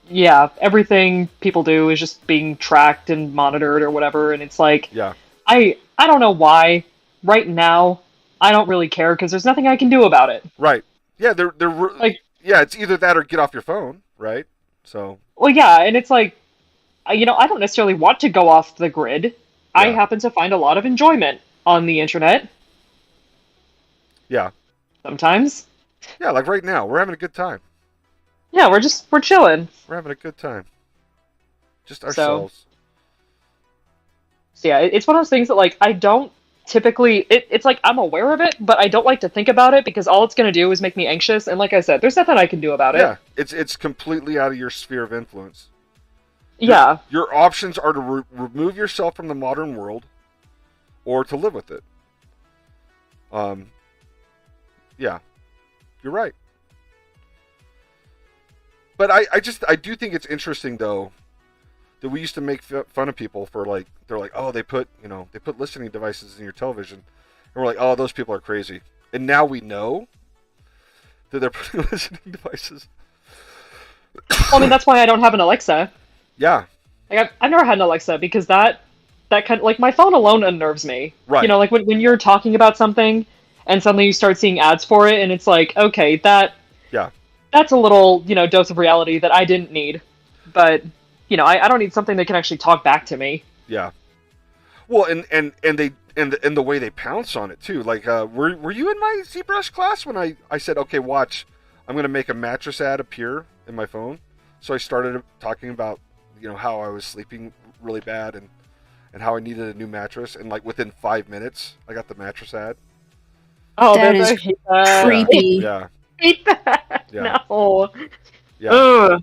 yeah, everything people do is just being tracked and monitored or whatever, and it's like, yeah, I don't know why. Right now, I don't really care because there's nothing I can do about it. Right. Yeah, they're like, yeah, it's either that or get off your phone, right? So. Well, yeah, and it's like, you know, I don't necessarily want to go off the grid. I Yeah. happen to find a lot of enjoyment on the internet Yeah. sometimes. Yeah, like right now, we're having a good time. Yeah, we're chilling. We're having a good time. Just So, ourselves. so yeah, it's one of those things that like I don't typically it's like I'm aware of it, but I don't like to think about it because all it's going to do is make me anxious, and like I said, there's nothing I can do about it. Yeah, it's completely out of your sphere of influence. Yeah. Your options are to remove yourself from the modern world, or to live with it. Yeah, you're right. But I do think it's interesting though that we used to make fun of people for like they're like, oh, they put listening devices in your television, and we're like, oh, those people are crazy. And now we know that they're putting listening devices. Well, I mean, that's why I don't have an Alexa. Yeah. Like I've never had an Alexa because that kind of, like my phone alone unnerves me. Right. You know, like when you're talking about something and suddenly you start seeing ads for it, and it's like, okay, Yeah. that's a little, dose of reality that I didn't need. But, I don't need something that can actually talk back to me. Yeah. Well, and the way they pounce on it too. Like, were you in my ZBrush class when I said, okay, watch, I'm gonna make a mattress ad appear in my phone. So I started talking about, how I was sleeping really bad and how I needed a new mattress, and like within 5 minutes, I got the mattress ad. Oh, That is I hate that. creepy. Yeah. I hate that. Yeah. No. Yeah. Ugh.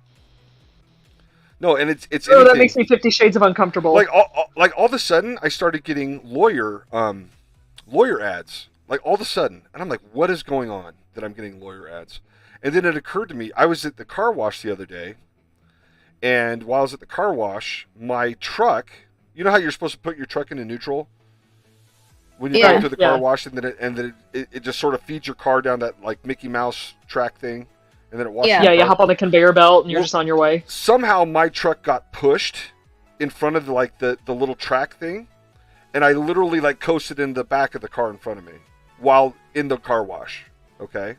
No, and it's Oh, anything. that makes me 50 Shades of uncomfortable. Like all of a sudden, I started getting lawyer ads. Like all of a sudden, and I'm like, what is going on that I'm getting lawyer ads? And then it occurred to me, I was at the car wash the other day, and while I was at the car wash, my truck. You know how you're supposed to put your truck into neutral when you go through the car wash, and then it just sort of feeds your car down that like Mickey Mouse track thing, and then it washes. Yeah, you hop on the conveyor belt and you're just on your way. Somehow my truck got pushed in front of the little track thing, and I literally like coasted in the back of the car in front of me while in the car wash. Okay.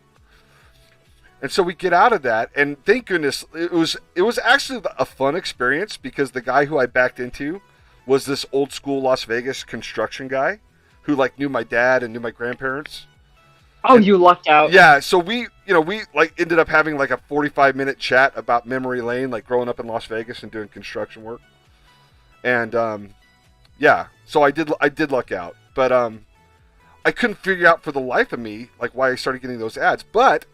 And so we get out of that, and thank goodness it was actually a fun experience because the guy who I backed into was this old school Las Vegas construction guy who like knew my dad and knew my grandparents. Oh, and, you lucked out. Yeah, so we like ended up having like a 45-minute chat about memory lane, like growing up in Las Vegas and doing construction work. And yeah, so I did luck out, but I couldn't figure out for the life of me like why I started getting those ads, but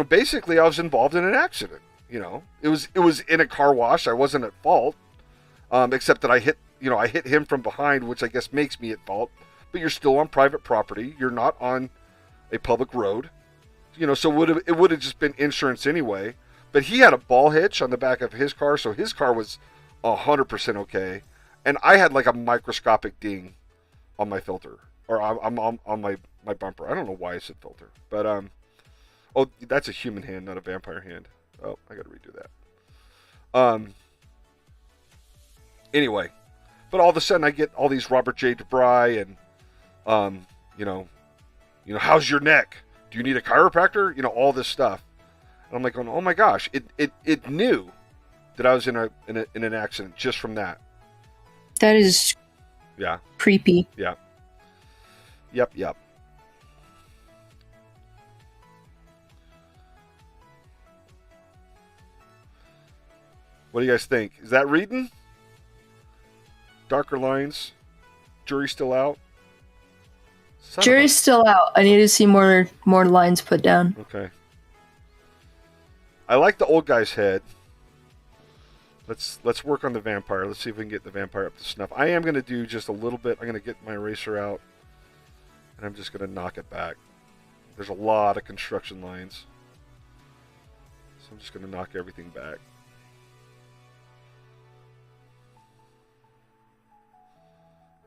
basically I was involved in an accident. It was in a car wash. I wasn't at fault, except that I hit him from behind, which I guess makes me at fault. But you're still on private property. You're not on a public road. So it would have just been insurance anyway. But he had a ball hitch on the back of his car, so his car was 100% okay. And I had like a microscopic ding on my filter, or on my bumper. I don't know why I said filter, but oh, that's a human hand, not a vampire hand. Oh, I gotta redo that. Anyway, but all of a sudden I get all these Robert J. DeBry and, how's your neck? Do you need a chiropractor? All this stuff. And I'm like going, oh my gosh, it knew that I was in an accident just from that. That is creepy. Yeah. Yep. What do you guys think? Is that reading? Darker lines? Jury's still out? Jury's still out. I need to see more lines put down. Okay. I like the old guy's head. Let's work on the vampire. Let's see if we can get the vampire up to snuff. I am going to do just a little bit. I'm going to get my eraser out, and I'm just going to knock it back. There's a lot of construction lines, so I'm just going to knock everything back.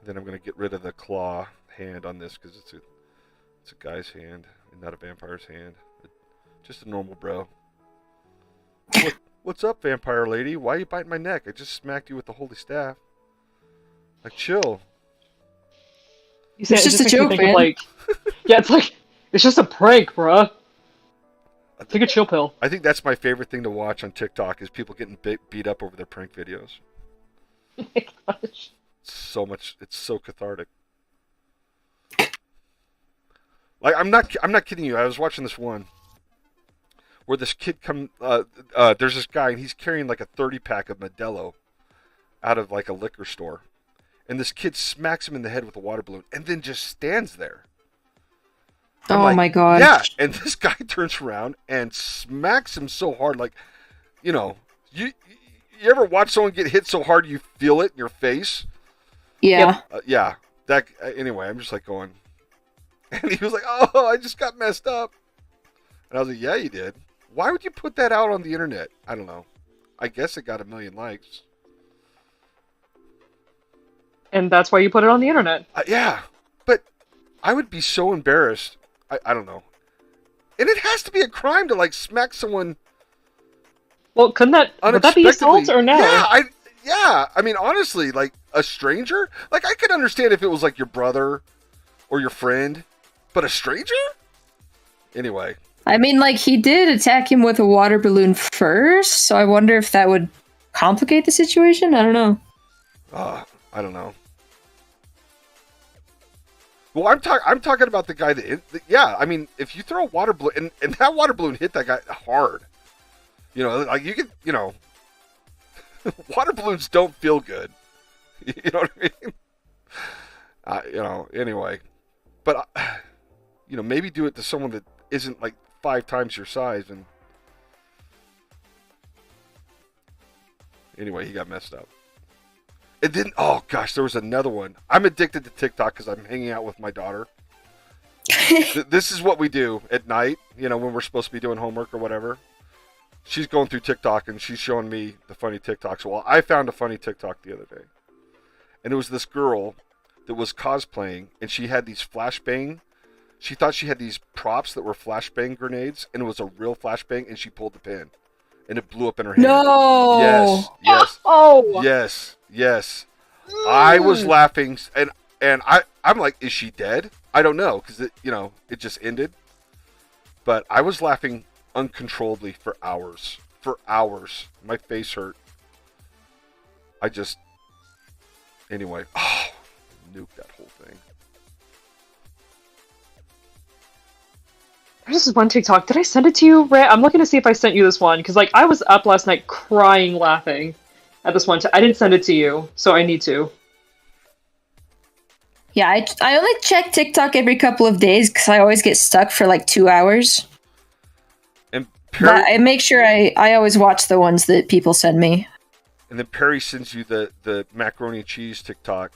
Then I'm going to get rid of the claw hand on this because it's a guy's hand and not a vampire's hand. Just a normal bro. What's up, vampire lady? Why are you biting my neck? I just smacked you with the holy staff. Like, chill. You say it's just a joke, man. It's just a prank, bruh. Take a chill pill. I think that's my favorite thing to watch on TikTok is people getting beat up over their prank videos. Oh my gosh. It's so cathartic. Like I'm not kidding you. I was watching this one where this kid there's this guy and he's carrying like a 30-pack of Modelo out of like a liquor store. And this kid smacks him in the head with a water balloon and then just stands there. Oh my god. Yeah, and this guy turns around and smacks him so hard, like, you ever watch someone get hit so hard you feel it in your face? Yeah. Yeah. Anyway, I'm just like going, and he was like, "Oh, I just got messed up," and I was like, "Yeah, you did. Why would you put that out on the internet?" I don't know. I guess it got 1 million likes. And that's why you put it on the internet. Yeah, but I would be so embarrassed. I don't know. And it has to be a crime to like smack someone. Well, would that be assault or no? Yeah. I mean, honestly, like a stranger, like I could understand if it was like your brother or your friend, but a stranger? Anyway. I mean, like he did attack him with a water balloon first, so I wonder if that would complicate the situation. I don't know. I don't know. Well, I'm talking about the guy yeah, I mean, if you throw a water balloon, and that water balloon hit that guy hard, like you could, water balloons don't feel good. You know what I mean? Anyway. But, maybe do it to someone that isn't like 5 times your size, and anyway, he got messed up. And then, oh gosh, there was another one. I'm addicted to TikTok because I'm hanging out with my daughter. This is what we do at night, when we're supposed to be doing homework or whatever. She's going through TikTok and she's showing me the funny TikToks. Well, I found a funny TikTok the other day. And it was this girl that was cosplaying, and she had these flashbang. She thought she had these props that were flashbang grenades, and it was a real flashbang, and she pulled the pin. And it blew up in her hand. No! Yes. Oh! Yes. I was laughing, and I'm like, is she dead? I don't know, because it just ended. But I was laughing uncontrollably for hours. My face hurt. Anyway, nuke that whole thing. This is one TikTok. Did I send it to you, Ray? I'm looking to see if I sent you this one, because I was up last night crying laughing at this one. I didn't send it to you, so I need to. Yeah, I only check TikTok every couple of days because I always get stuck for like 2 hours. And but I make sure I always watch the ones that people send me. And then Perry sends you the macaroni and cheese TikTok.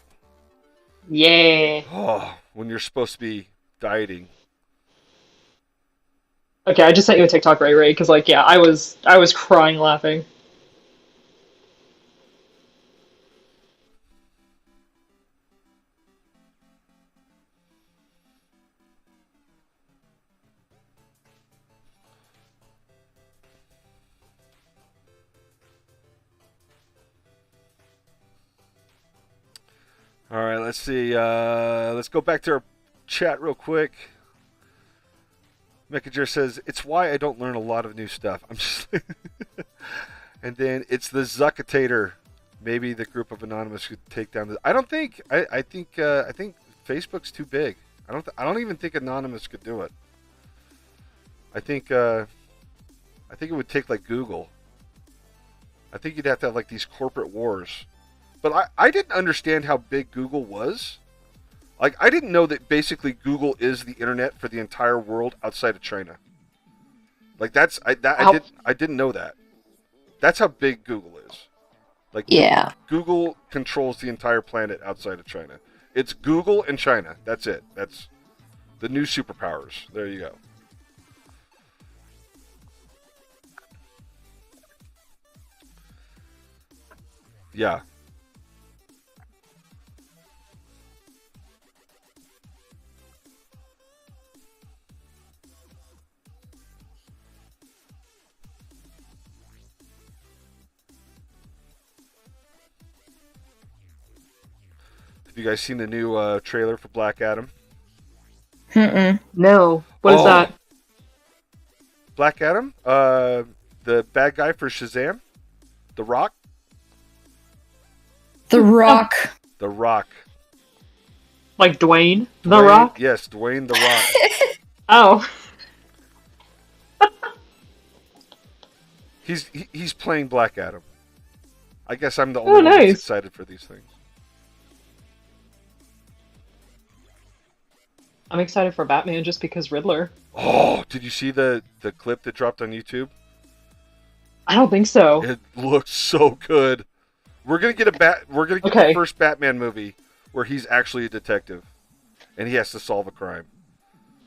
Yeah. Oh, when you're supposed to be dieting. Okay, I just sent you a TikTok, Ray, because I was crying laughing. All right, let's see. Let's go back to our chat real quick. Mekajer says, it's why I don't learn a lot of new stuff. I'm just and then it's the Zuckatator. Maybe the group of Anonymous could take down the... I don't think... I think Facebook's too big. I don't even think Anonymous could do it. I think it would take like Google. I think you'd have to have like these corporate wars. But I didn't understand how big Google was. Like, I didn't know that basically Google is the internet for the entire world outside of China. Like, I didn't know that. That's how big Google is. Like, yeah. Google controls the entire planet outside of China. It's Google and China. That's it. That's the new superpowers. There you go. Yeah. Have you guys seen the new trailer for Black Adam? No. What is that? Black Adam? The bad guy for Shazam? The Rock? The Rock. The Rock. Like Dwayne The Dwayne- Rock? Yes, Dwayne The Rock. Oh. He's playing Black Adam. I guess I'm the only one that's nice. excited for these things. I'm excited for Batman just because Riddler. Oh, did you see the clip that dropped on YouTube? I don't think so. It looks so good. We're gonna get Okay. the first Batman movie where he's actually a detective, and he has to solve a crime.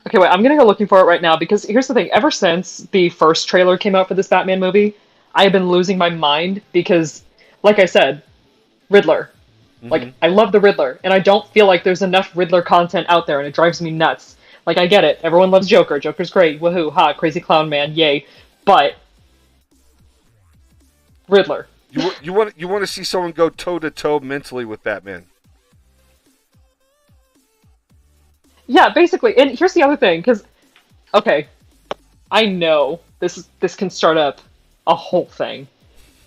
Okay, wait, I'm gonna go looking for it right now because here's the thing. Ever since the first trailer came out for this Batman movie, I have been losing my mind because, like I said, Riddler. Like, I love the Riddler, and I don't feel like there's enough Riddler content out there, and it drives me nuts. Like, I get it. Everyone loves Joker. Joker's great. Woohoo. Ha. Crazy clown man. Yay. But Riddler. You want to see someone go toe to toe mentally with Batman? Yeah, basically. And here's the other thing, because, okay, I know this can start up a whole thing,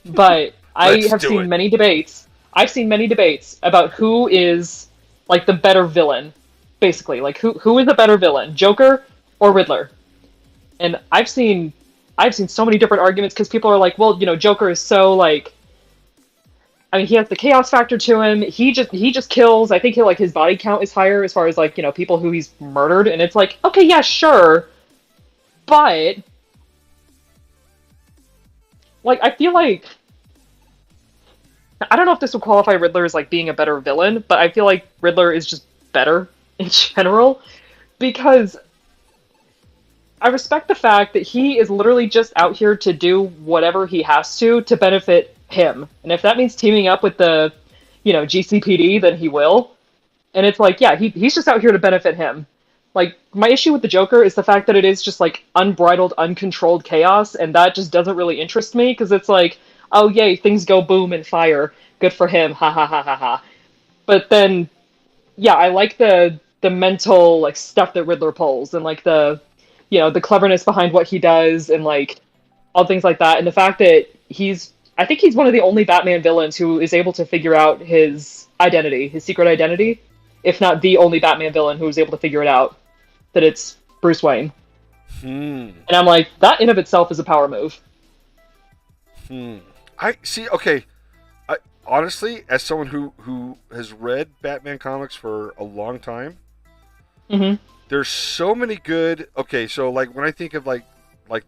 but I have seen many debates. I've seen many debates about who is like the better villain, basically. Like who is the better villain, Joker or Riddler? And I've seen so many different arguments because people are like, well, Joker is so like, I mean, he has the chaos factor to him. He just kills. I think his body count is higher as far as like, people who he's murdered. And it's like, okay, yeah, sure. But like, I feel like, I don't know if this would qualify Riddler as like being a better villain, but I feel like Riddler is just better in general because I respect the fact that he is literally just out here to do whatever he has to benefit him. And if that means teaming up with the, GCPD, then he will. And it's like, yeah, he's just out here to benefit him. Like, my issue with the Joker is the fact that it is just like unbridled, uncontrolled chaos, and that just doesn't really interest me because it's like, oh yay, things go boom and fire. Good for him. Ha ha ha ha ha. But then, yeah, I like the mental like stuff that Riddler pulls and like the cleverness behind what he does and like all things like that. And the fact that I think he's one of the only Batman villains who is able to figure out his identity, his secret identity, if not the only Batman villain who is able to figure it out, that it's Bruce Wayne. And I'm like, that in of itself is a power move. I see. Okay, honestly, as someone who has read Batman comics for a long time, there's so many good. Okay, so like when I think of like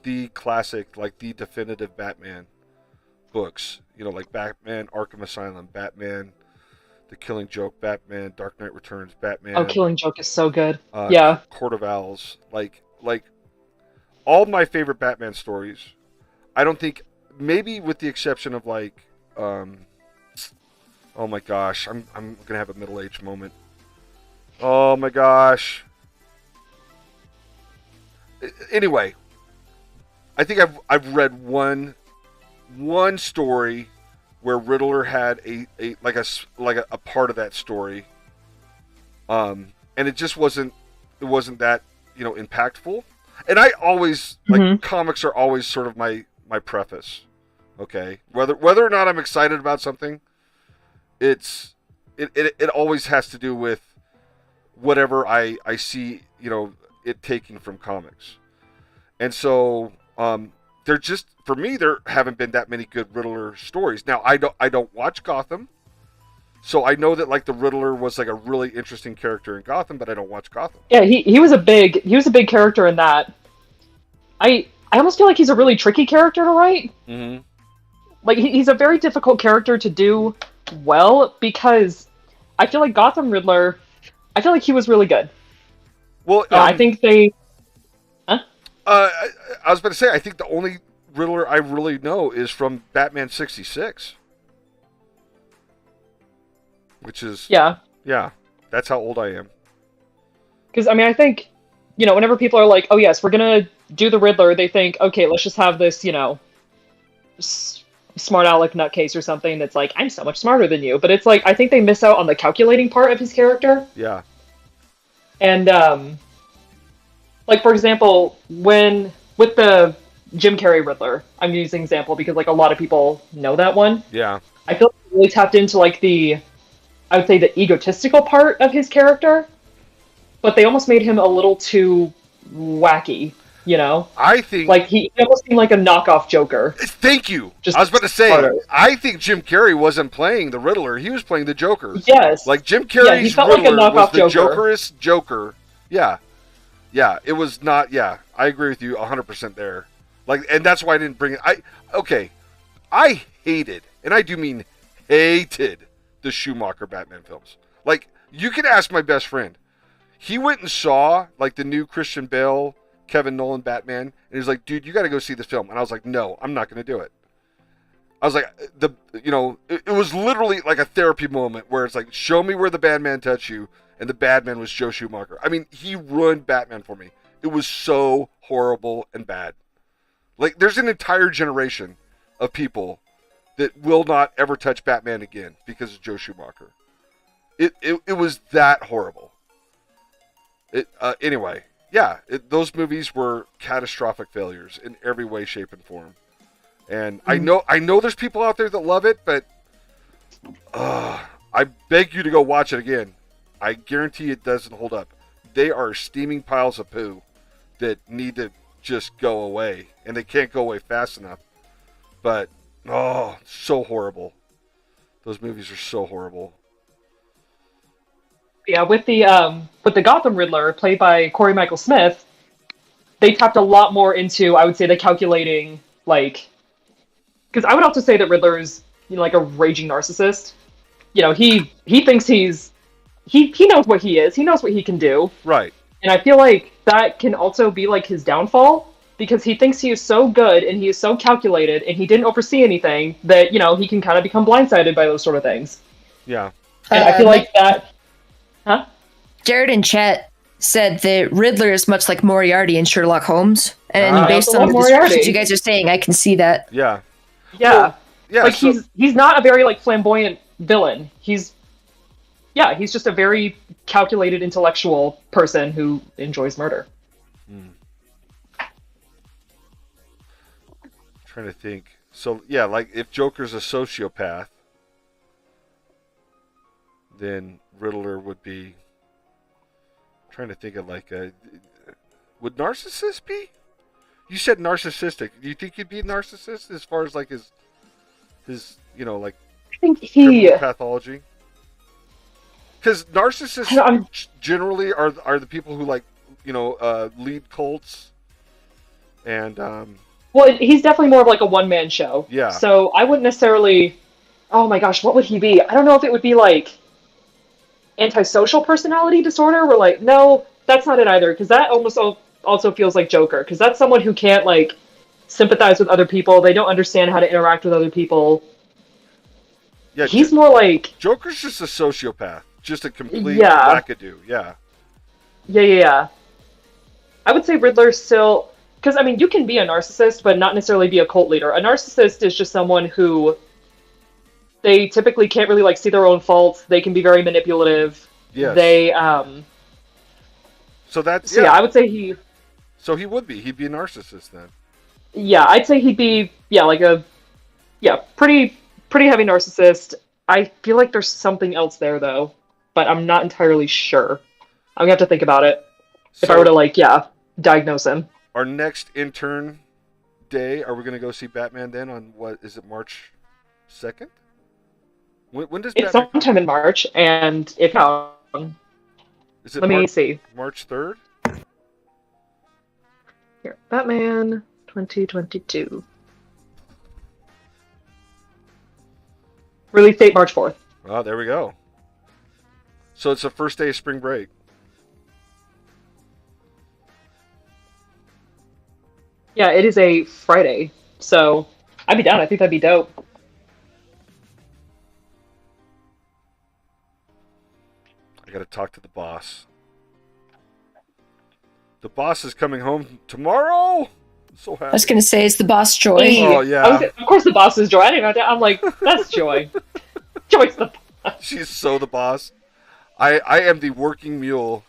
the classic, like the definitive Batman books, like Batman Arkham Asylum, Batman The Killing Joke, Batman Dark Knight Returns, Batman. Oh, Killing Joke is so good. Yeah. Court of Owls, like all my favorite Batman stories. I don't think. Maybe with the exception of like, oh my gosh, I'm gonna have a middle-aged moment. Oh my gosh. Anyway, I think I've read one story where Riddler had a part of that story, and it just wasn't that impactful. And I always like comics are always sort of my preface, okay? Whether or not I'm excited about something, it always has to do with whatever I see, it taking from comics. And so there haven't been that many good Riddler stories. Now I don't watch Gotham, so I know that like the Riddler was like a really interesting character in Gotham, but I don't watch Gotham. Yeah, he was a big character in that. I almost feel like he's a really tricky character to write. Like, he's a very difficult character to do well, because I feel like Gotham Riddler, I feel like he was really good. Well, yeah, I think they... Huh? I was about to say, I think the only Riddler I really know is from Batman 66. Which is... Yeah, that's how old I am. Because, I mean, I think, whenever people are like, oh yes, we're gonna do the Riddler, they think, okay, let's just have this, smart aleck nutcase or something that's like, I'm so much smarter than you. But it's like, I think they miss out on the calculating part of his character. Yeah. And, like, for example, with the Jim Carrey Riddler, I'm using example because, like, a lot of people know that one. Yeah. I feel like he really tapped into, like, the I would say, the egotistical part of his character, but they almost made him a little too wacky, you know? I think. Like, he almost seemed like a knockoff Joker. Thank you. Just I was about to say, smarter. I think Jim Carrey wasn't playing the Riddler. He was playing the Joker. Yes. Like, Jim Yeah, he Carrey's felt like a Riddler was knockoff the Joker. Jokerest Joker. Yeah. Yeah, it was not, yeah. I agree with you 100% there. Like, and that's why I didn't bring it. I hated, and I do mean hated, the Schumacher Batman films. Like, you can ask my best friend. He went and saw, like, the new Christian Bale, Kevin Nolan Batman, and he was like, dude, you got to go see this film. And I was like, no, I'm not going to do it. I was like, it was literally like a therapy moment where it's like, show me where the Batman touched you, and the Batman was Joe Schumacher. I mean, he ruined Batman for me. It was so horrible and bad. Like, there's an entire generation of people that will not ever touch Batman again because of Joe Schumacher. It was that horrible. Anyway, yeah, those movies were catastrophic failures in every way, shape, and form. And I know there's people out there that love it, but I beg you to go watch it again. I guarantee it doesn't hold up. They are steaming piles of poo that need to just go away, and they can't go away fast enough. But so horrible. Those movies are so horrible. Yeah, with the Gotham Riddler played by Corey Michael Smith, they tapped a lot more into, I would say, the calculating, like, because I would also say that Riddler is, like a raging narcissist. He thinks he knows what he is. He knows what he can do. Right. And I feel like that can also be like his downfall, because he thinks he is so good and he is so calculated and he didn't oversee anything that, he can kind of become blindsided by those sort of things. Yeah. And I feel like that. Huh? Jared in chat said that Riddler is much like Moriarty in Sherlock Holmes, and based on the descriptions you guys are saying, I can see that. Yeah. Yeah. Well, yeah. Like, he's not a very, like, flamboyant villain. He's just a very calculated intellectual person who enjoys murder. Trying to think. So yeah, like, if Joker's a sociopath, then Riddler would be. I'm trying to think of like a. Would narcissist be? You said narcissistic. Do you think he'd be a narcissist as far as like his like, I think he pathology? Because narcissists generally are the people who, like, lead cults and well, he's definitely more of like a one-man show. Yeah. So I wouldn't necessarily. Oh my gosh, what would he be? I don't know if it would be like antisocial personality disorder. We're like, no, that's not it either, because that almost also feels like Joker, because that's someone who can't, like, sympathize with other people. They don't understand how to interact with other people. Yeah, he's more like Joker's just a sociopath, just a complete wackadoo. Yeah. Yeah. I would say Riddler's still, because I mean, you can be a narcissist, but not necessarily be a cult leader. A narcissist is just someone who they typically can't really, like, see their own faults. They can be very manipulative. Yes. They So that's yeah, I would say he. So he'd be a narcissist then. Yeah, I'd say he'd be pretty heavy narcissist. I feel like there's something else there though, but I'm not entirely sure. I'm gonna have to think about it if I were to diagnose him. Our next intern day, are we gonna go see Batman then on what is it, March 2nd? When does it's Batman sometime in March, and if not, is it let me see. March 3rd? Here, Batman 2022. Release date March 4th. Oh, there we go. So it's the first day of spring break. Yeah, it is a Friday, so I'd be down. I think that'd be dope. I gotta talk to the boss. The boss is coming home tomorrow. I'm so happy. I was gonna say, it's the boss Joy. Oh yeah. Of course, the boss is Joy. I didn't know that. I'm like, that's Joy. Joy's the boss. She's so the boss. I am the working mule.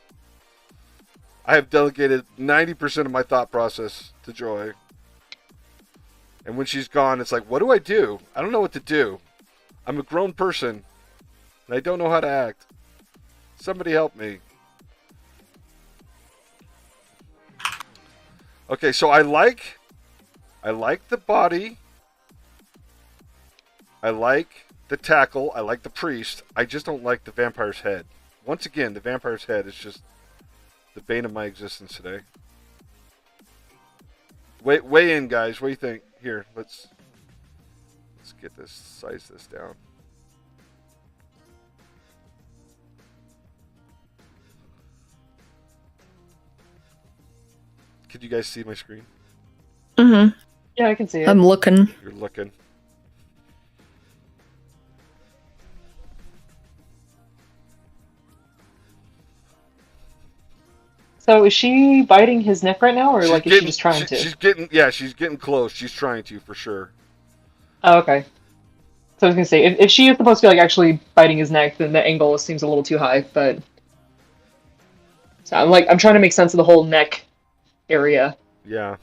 I have delegated 90% of my thought process to Joy. And when she's gone, it's like, what do? I don't know what to do. I'm a grown person. And I don't know how to act. Somebody help me. Okay, so I like the body. I like the tackle. I like the priest. I just don't like the vampire's head. Once again, the vampire's head is just the bane of my existence today. Weigh in, guys. What do you think? Here, let's get this, size this down. Could you guys see my screen? Mm-hmm. Yeah, I can see it. I'm looking. You're looking. So is she biting his neck right now, or like is she just trying to? She's getting close. She's trying to, for sure. Oh, okay. So I was gonna say, if she is supposed to be like actually biting his neck, then the angle seems a little too high. But so I'm trying to make sense of the whole neck area. Yeah.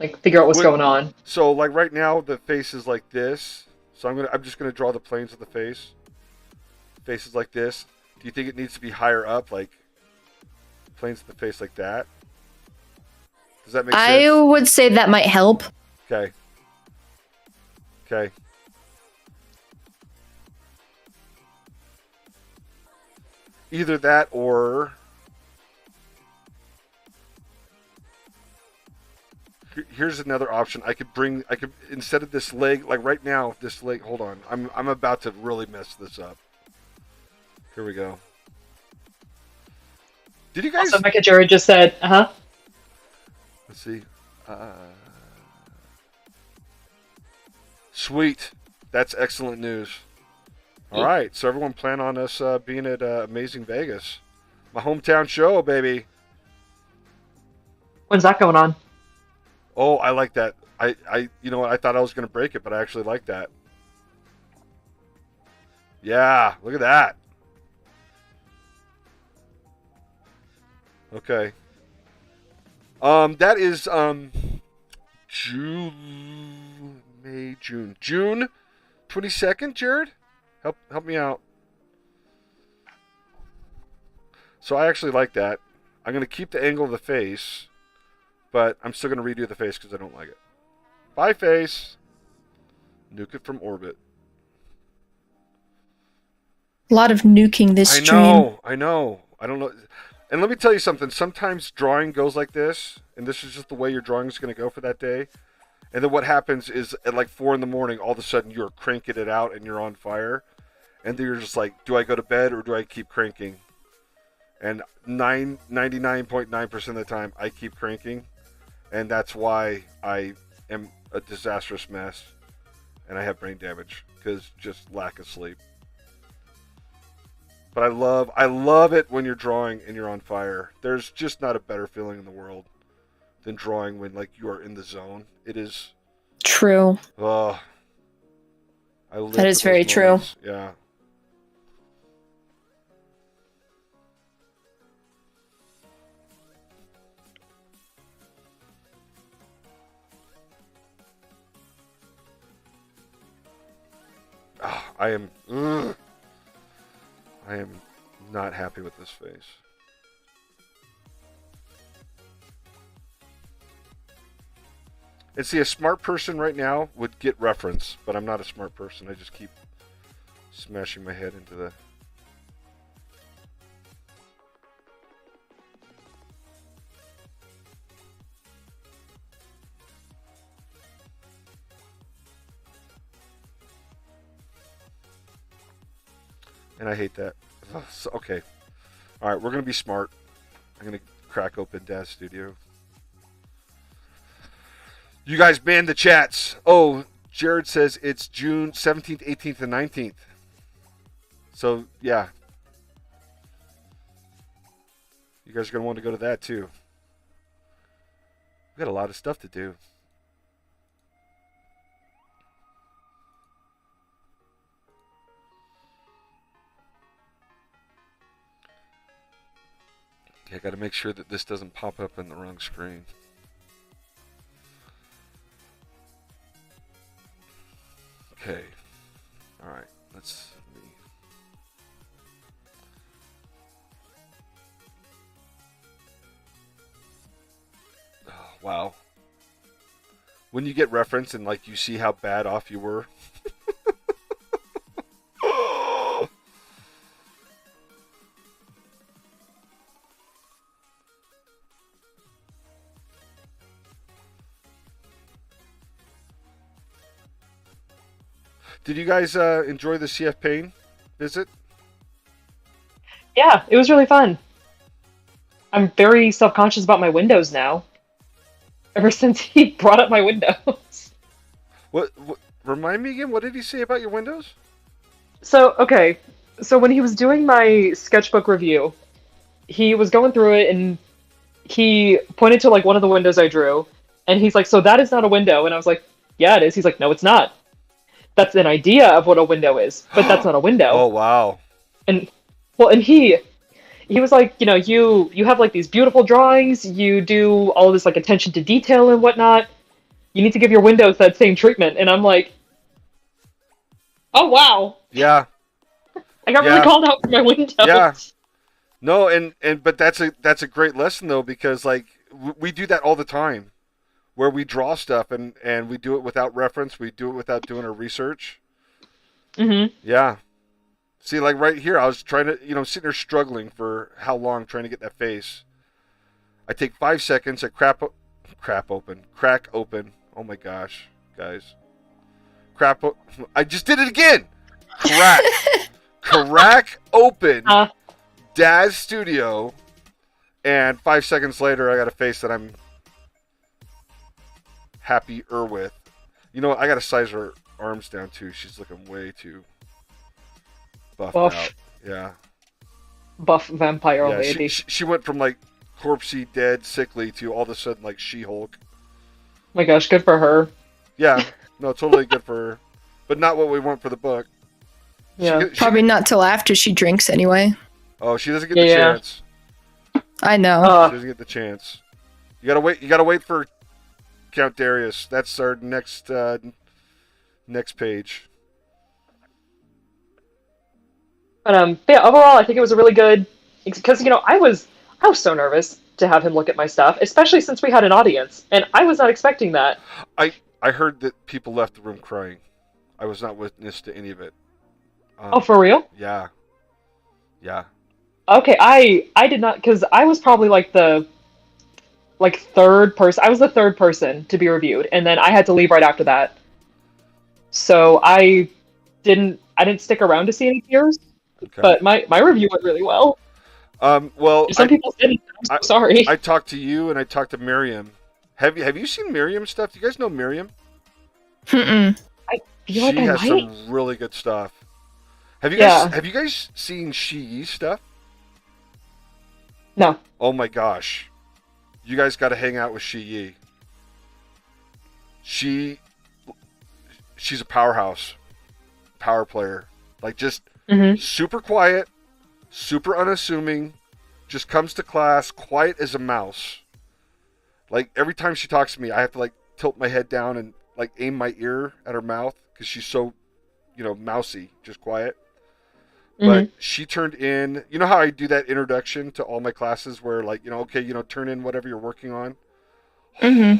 Like figure out what's going on. So like right now the face is like this. So I'm just gonna draw the planes of the face. Face is like this. Do you think it needs to be higher up, like planes of the face like that? Does that make sense? I would say that might help. Okay. Okay. Either that or here's another option. I could instead of this leg, like right now, this leg, hold on. I'm about to really mess this up. Here we go. Did you guys Also, Micah Jared just said, Let's see. Sweet. That's excellent news. All right, so everyone plan on us being at Amazing Vegas. My hometown show, baby. When's that going on? Oh, I like that. You know what? I thought I was going to break it, but I actually like that. Yeah, look at that. Okay. That is June 22nd, Jared? Help me out. So I actually like that. I'm going to keep the angle of the face, but I'm still going to redo the face because I don't like it. Bye, face. Nuke it from orbit. A lot of nuking this stream. I know. I don't know. And let me tell you something. Sometimes drawing goes like this, and this is just the way your drawing is going to go for that day. And then what happens is at like 4 in the morning, all of a sudden you're cranking it out and you're on fire. And then you're just like, do I go to bed or do I keep cranking? And 99.9% of the time, I keep cranking. And that's why I am a disastrous mess. And I have brain damage because just lack of sleep. But I love it when you're drawing and you're on fire. There's just not a better feeling in the world than drawing when like you are in the zone. It is true. Oh, I live that is for very those true. moments. Yeah. I am not happy with this face. And see, a smart person right now would get reference, but I'm not a smart person. I just keep smashing my head into the... And I hate that. Ugh, so, okay. All right, we're going to be smart. I'm going to crack open Dad's Studio. You guys banned the chats. Oh, Jared says it's June 17th, 18th, and 19th. So, yeah. You guys are going to want to go to that, too. We've got a lot of stuff to do. I got to make sure that this doesn't pop up on the wrong screen. Okay. All right. Let's. wow. When you get referenced and like you see how bad off you were. Did you guys enjoy the CF Payne visit? Yeah, it was really fun. I'm very self-conscious about my windows now. Ever since he brought up my windows. What? Remind me again. What did he say about your windows? So, okay. So when he was doing my sketchbook review, he was going through it and he pointed to like one of the windows I drew, and he's like, "So that is not a window." And I was like, "Yeah, it is." He's like, "No, it's not. That's an idea of what a window is, but that's not a window." Oh wow. And well, and he was like, you have like these beautiful drawings, you do all this like attention to detail and whatnot. You need to give your windows that same treatment. And I'm like, oh wow, Yeah. I got really called out for my windows. Yeah. No, but that's a great lesson though, because like we do that all the time, where we draw stuff and we do it without reference, we do it without doing our research. Mm-hmm. Yeah. See, like right here, I was trying to, sitting there struggling for how long trying to get that face. I take 5 seconds, I crack open. Oh my gosh, guys. I just did it again. Crack open Daz Studio, and 5 seconds later, I got a face that I'm happier with. You know what? I got to size her arms down too. She's looking way too buffed out. Yeah. Buff vampire Yeah, lady. she went from like corpsey, dead, sickly to all of a sudden like She-Hulk. My gosh, good for her. Yeah, no, totally good for her, but not what we want for the book. Yeah, probably not till after she drinks anyway. Oh, she doesn't get the chance. I know. She doesn't get the chance. You gotta wait. You gotta wait for Count Darius. That's our next page. But yeah, overall, I think it was a really good, because I was so nervous to have him look at my stuff, especially since we had an audience, and I was not expecting that. I heard that people left the room crying. I was not witness to any of it. Oh, for real? Yeah. Okay, I did not, because I was probably the third person. I was the third person to be reviewed, and then I had to leave right after that. So I didn't stick around to see any tears. Okay. But my review went really well. Well, some people didn't. I'm so sorry. I talked to you and I talked to Miriam. Have you seen Miriam's stuff? Do you guys know Miriam? Mm-mm. She has some really good stuff. Have you guys seen Shiyi's stuff? No. Oh my gosh. You guys got to hang out with Shiyi. She's a power player. Like just super quiet, super unassuming, just comes to class quiet as a mouse. Like every time she talks to me, I have to like tilt my head down and like aim my ear at her mouth because she's so, mousy, just quiet. But she turned in, you know how I do that introduction to all my classes where like, turn in whatever you're working on.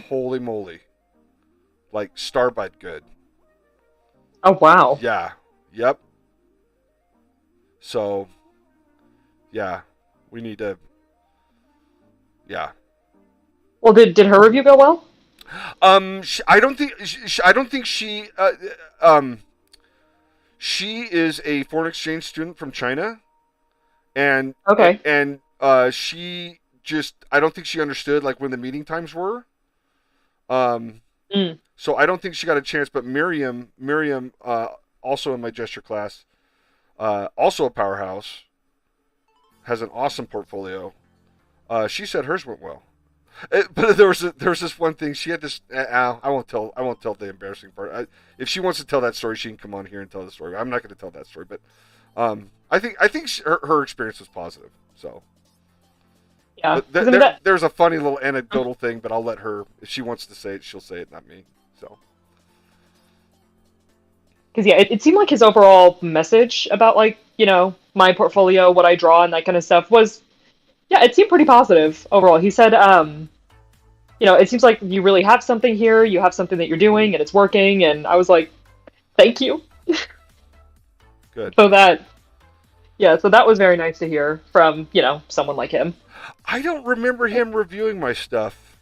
Holy moly. Like Starbud good. Oh, wow. Yeah. Yep. So, yeah, we need to, yeah. Well, did her review go well? I don't think she she is a foreign exchange student from China, and she just, I don't think she understood like when the meeting times were. So I don't think she got a chance. But Miriam, also in my gesture class, also a powerhouse, has an awesome portfolio. She said hers went well. But there was this one thing. She had this. I won't tell the embarrassing part. If she wants to tell that story, she can come on here and tell the story. I'm not going to tell that story. But I think her experience was positive. So yeah, there's a funny little anecdotal thing, but I'll let her. If she wants to say it, she'll say it, not me. So. Because yeah, it seemed like his overall message about my portfolio, what I draw, and that kind of stuff was, yeah, it seemed pretty positive overall. He said it seems like you really have something here. You have something that you're doing, and it's working. And I was like, thank you. Good. So that, yeah, so that was very nice to hear from, someone like him. I don't remember him reviewing my stuff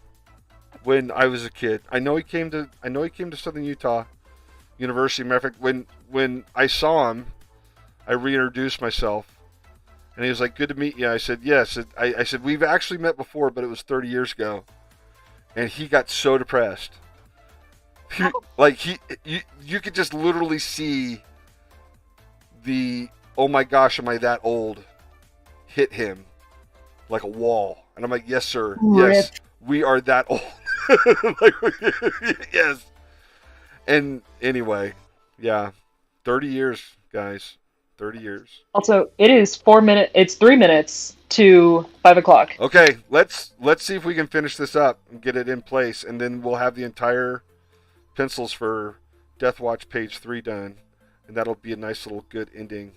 when I was a kid. I know he came to Southern Utah University. Matter of fact, when I saw him, I reintroduced myself. And he was like, "Good to meet you." I said, "Yes." I said, "We've actually met before, but it was 30 years ago." And he got so depressed. You could just literally see the "oh my gosh, am I that old?" hit him like a wall. And I'm like, "Yes, sir. Rip. Yes, we are that old." Yes. And anyway, yeah, 30 years, guys. 30 years. Also, it is 4 minutes. It's 3 minutes to 5 o'clock. Okay, let's see if we can finish this up and get it in place, and then we'll have the entire pencils for Deathwatch page 3 done, and that'll be a nice little good ending.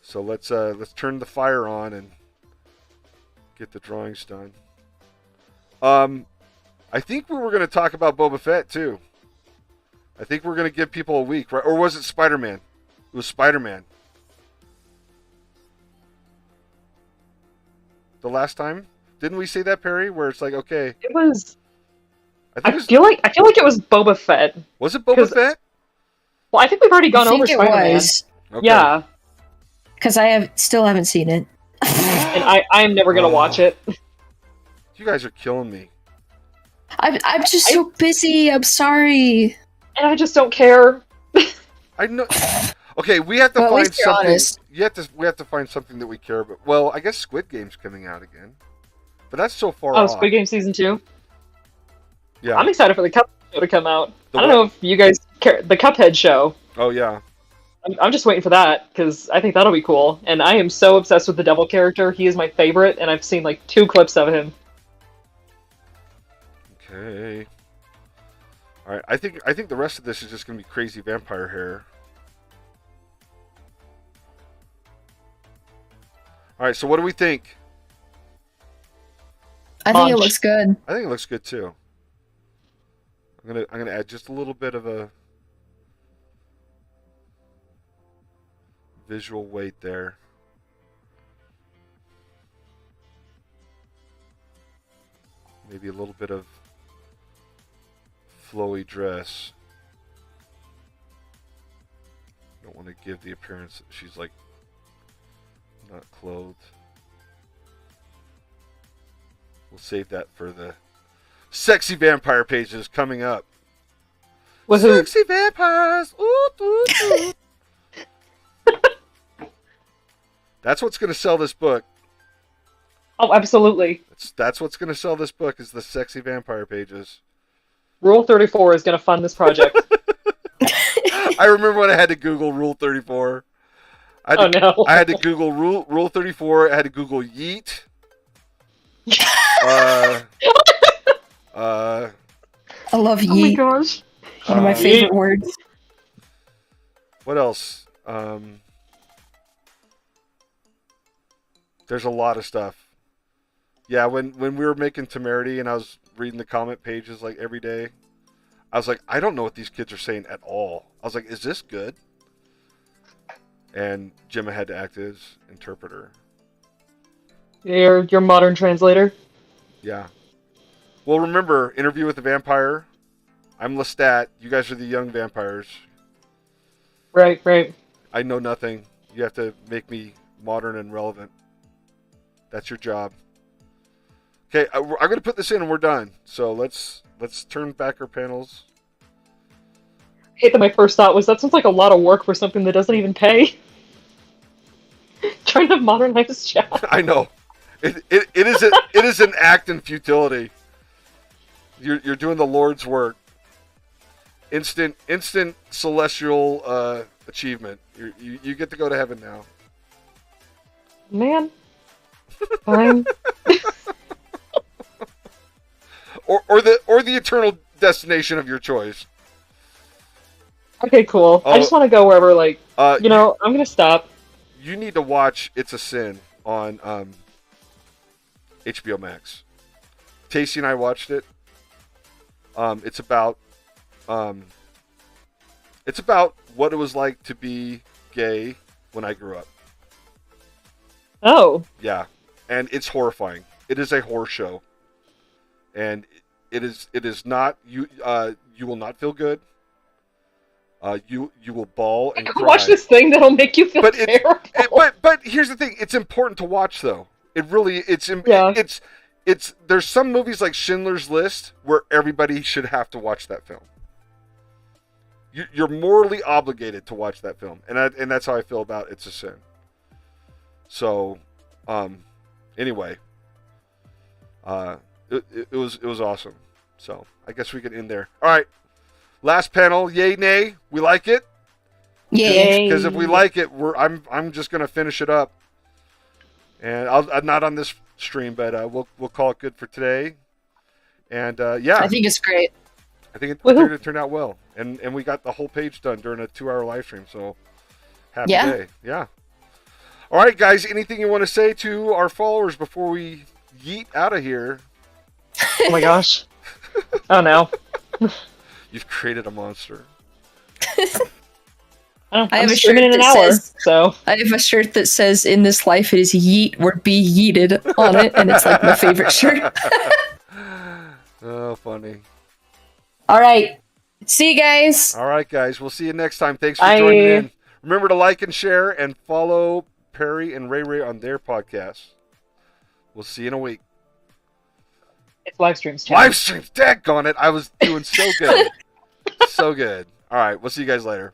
So let's turn the fire on and get the drawings done. I think we were going to talk about Boba Fett too. I think we're going to give people a week, right? Or was it Spider-Man? It was Spider-Man. The last time? Didn't we say that, Perry? Where it's like, okay. It was. I feel like it was Boba Fett. Was it Boba Fett? Well, I think we've already gone over it Spider-Man. was. Okay. Yeah, Because I still haven't seen it. and I am never gonna watch it. You guys are killing me. I'm just so busy. I'm sorry. And I just don't care. I know. Okay, we have to Well, at find least you're something. honest. We have to find something that we care about. Well, I guess Squid Game's coming out again, but that's so far Oh, off. Squid Game season 2. Yeah. I'm excited for the Cuphead show to come out. The I don't what? know if you guys care. The Cuphead show. Oh yeah. I'm just waiting for that because I think that'll be cool. And I am so obsessed with the devil character. He is my favorite, and I've seen like 2 clips of him. Okay. All right. I think the rest of this is just gonna be crazy vampire hair. All right. So what do we think? I think it Munch. looks good. I think it looks good too. I'm gonna add just a little bit of a visual weight there. Maybe a little bit of flowy dress. Don't want to give the appearance that she's like not clothed. We'll save that for the sexy vampire pages coming up. Woohoo. Sexy vampires! Ooh, ooh, ooh. That's what's going to sell this book. Oh, absolutely. That's what's going to sell this book is the sexy vampire pages. Rule 34 is going to fund this project. I remember when I had to Google Rule 34. Oh no. I had to Google Rule 34. I had to Google yeet. I love Oh my yeet. gosh. One of my favorite words. What else? There's a lot of stuff. Yeah, when we were making Temerity and I was reading the comment pages like every day, I was like, I don't know what these kids are saying at all. I was like, is this good? And Gemma had to act as interpreter. Your modern translator. Yeah. Well, remember, Interview with the Vampire. I'm Lestat. You guys are the young vampires. Right, right. I know nothing. You have to make me modern and relevant. That's your job. Okay, I'm going to put this in and we're done. So let's turn back our panels. I hate that my first thought was that sounds like a lot of work for something that doesn't even pay. Trying to modernize chat. I know. It is an act in futility. You're doing the Lord's work. Instant celestial achievement. You get to go to heaven now. Man. Fine. or the eternal destination of your choice. Okay, cool. I just want to go wherever, like, I'm gonna stop. You need to watch It's a Sin on HBO Max. Tasty and I watched it. It's about what it was like to be gay when I grew up. Oh. Yeah, and it's horrifying. It is a horror show, and it is not you. You will not feel good. You will bawl and Go cry. watch this thing that'll make you feel terrible. But here's the thing. It's important to watch though. It really Yeah. it's there's some movies like Schindler's List where everybody should have to watch that film. You're morally obligated to watch that film, and that's how I feel about It's a Sin. So, anyway, it was awesome. So I guess we can end there. All right, last panel. Yay, nay. We like it. Yay. Because if we like it, I'm just gonna finish it up, and I'm not on this stream, but we'll call it good for today. And yeah, I think it's great. I think it turned out well, and we got the whole page done during a 2-hour live stream. So happy day, yeah. All right, guys. Anything you want to say to our followers before we yeet out of here? Oh my gosh. Oh no. You've created a monster. I have I'm a streaming shirt in an that hour, says- so I have a shirt that says "In this life, it is yeet or be yeeted" on it, and it's like my favorite shirt. Oh, funny. All right, see you guys. All right, guys. We'll see you next time. Thanks for joining in. Remember to like and share and follow Perry and Ray Ray on their podcast. We'll see you in a week. it's live streams. Live streams, daggone it. I was doing so good. So good. All right, we'll see you guys later.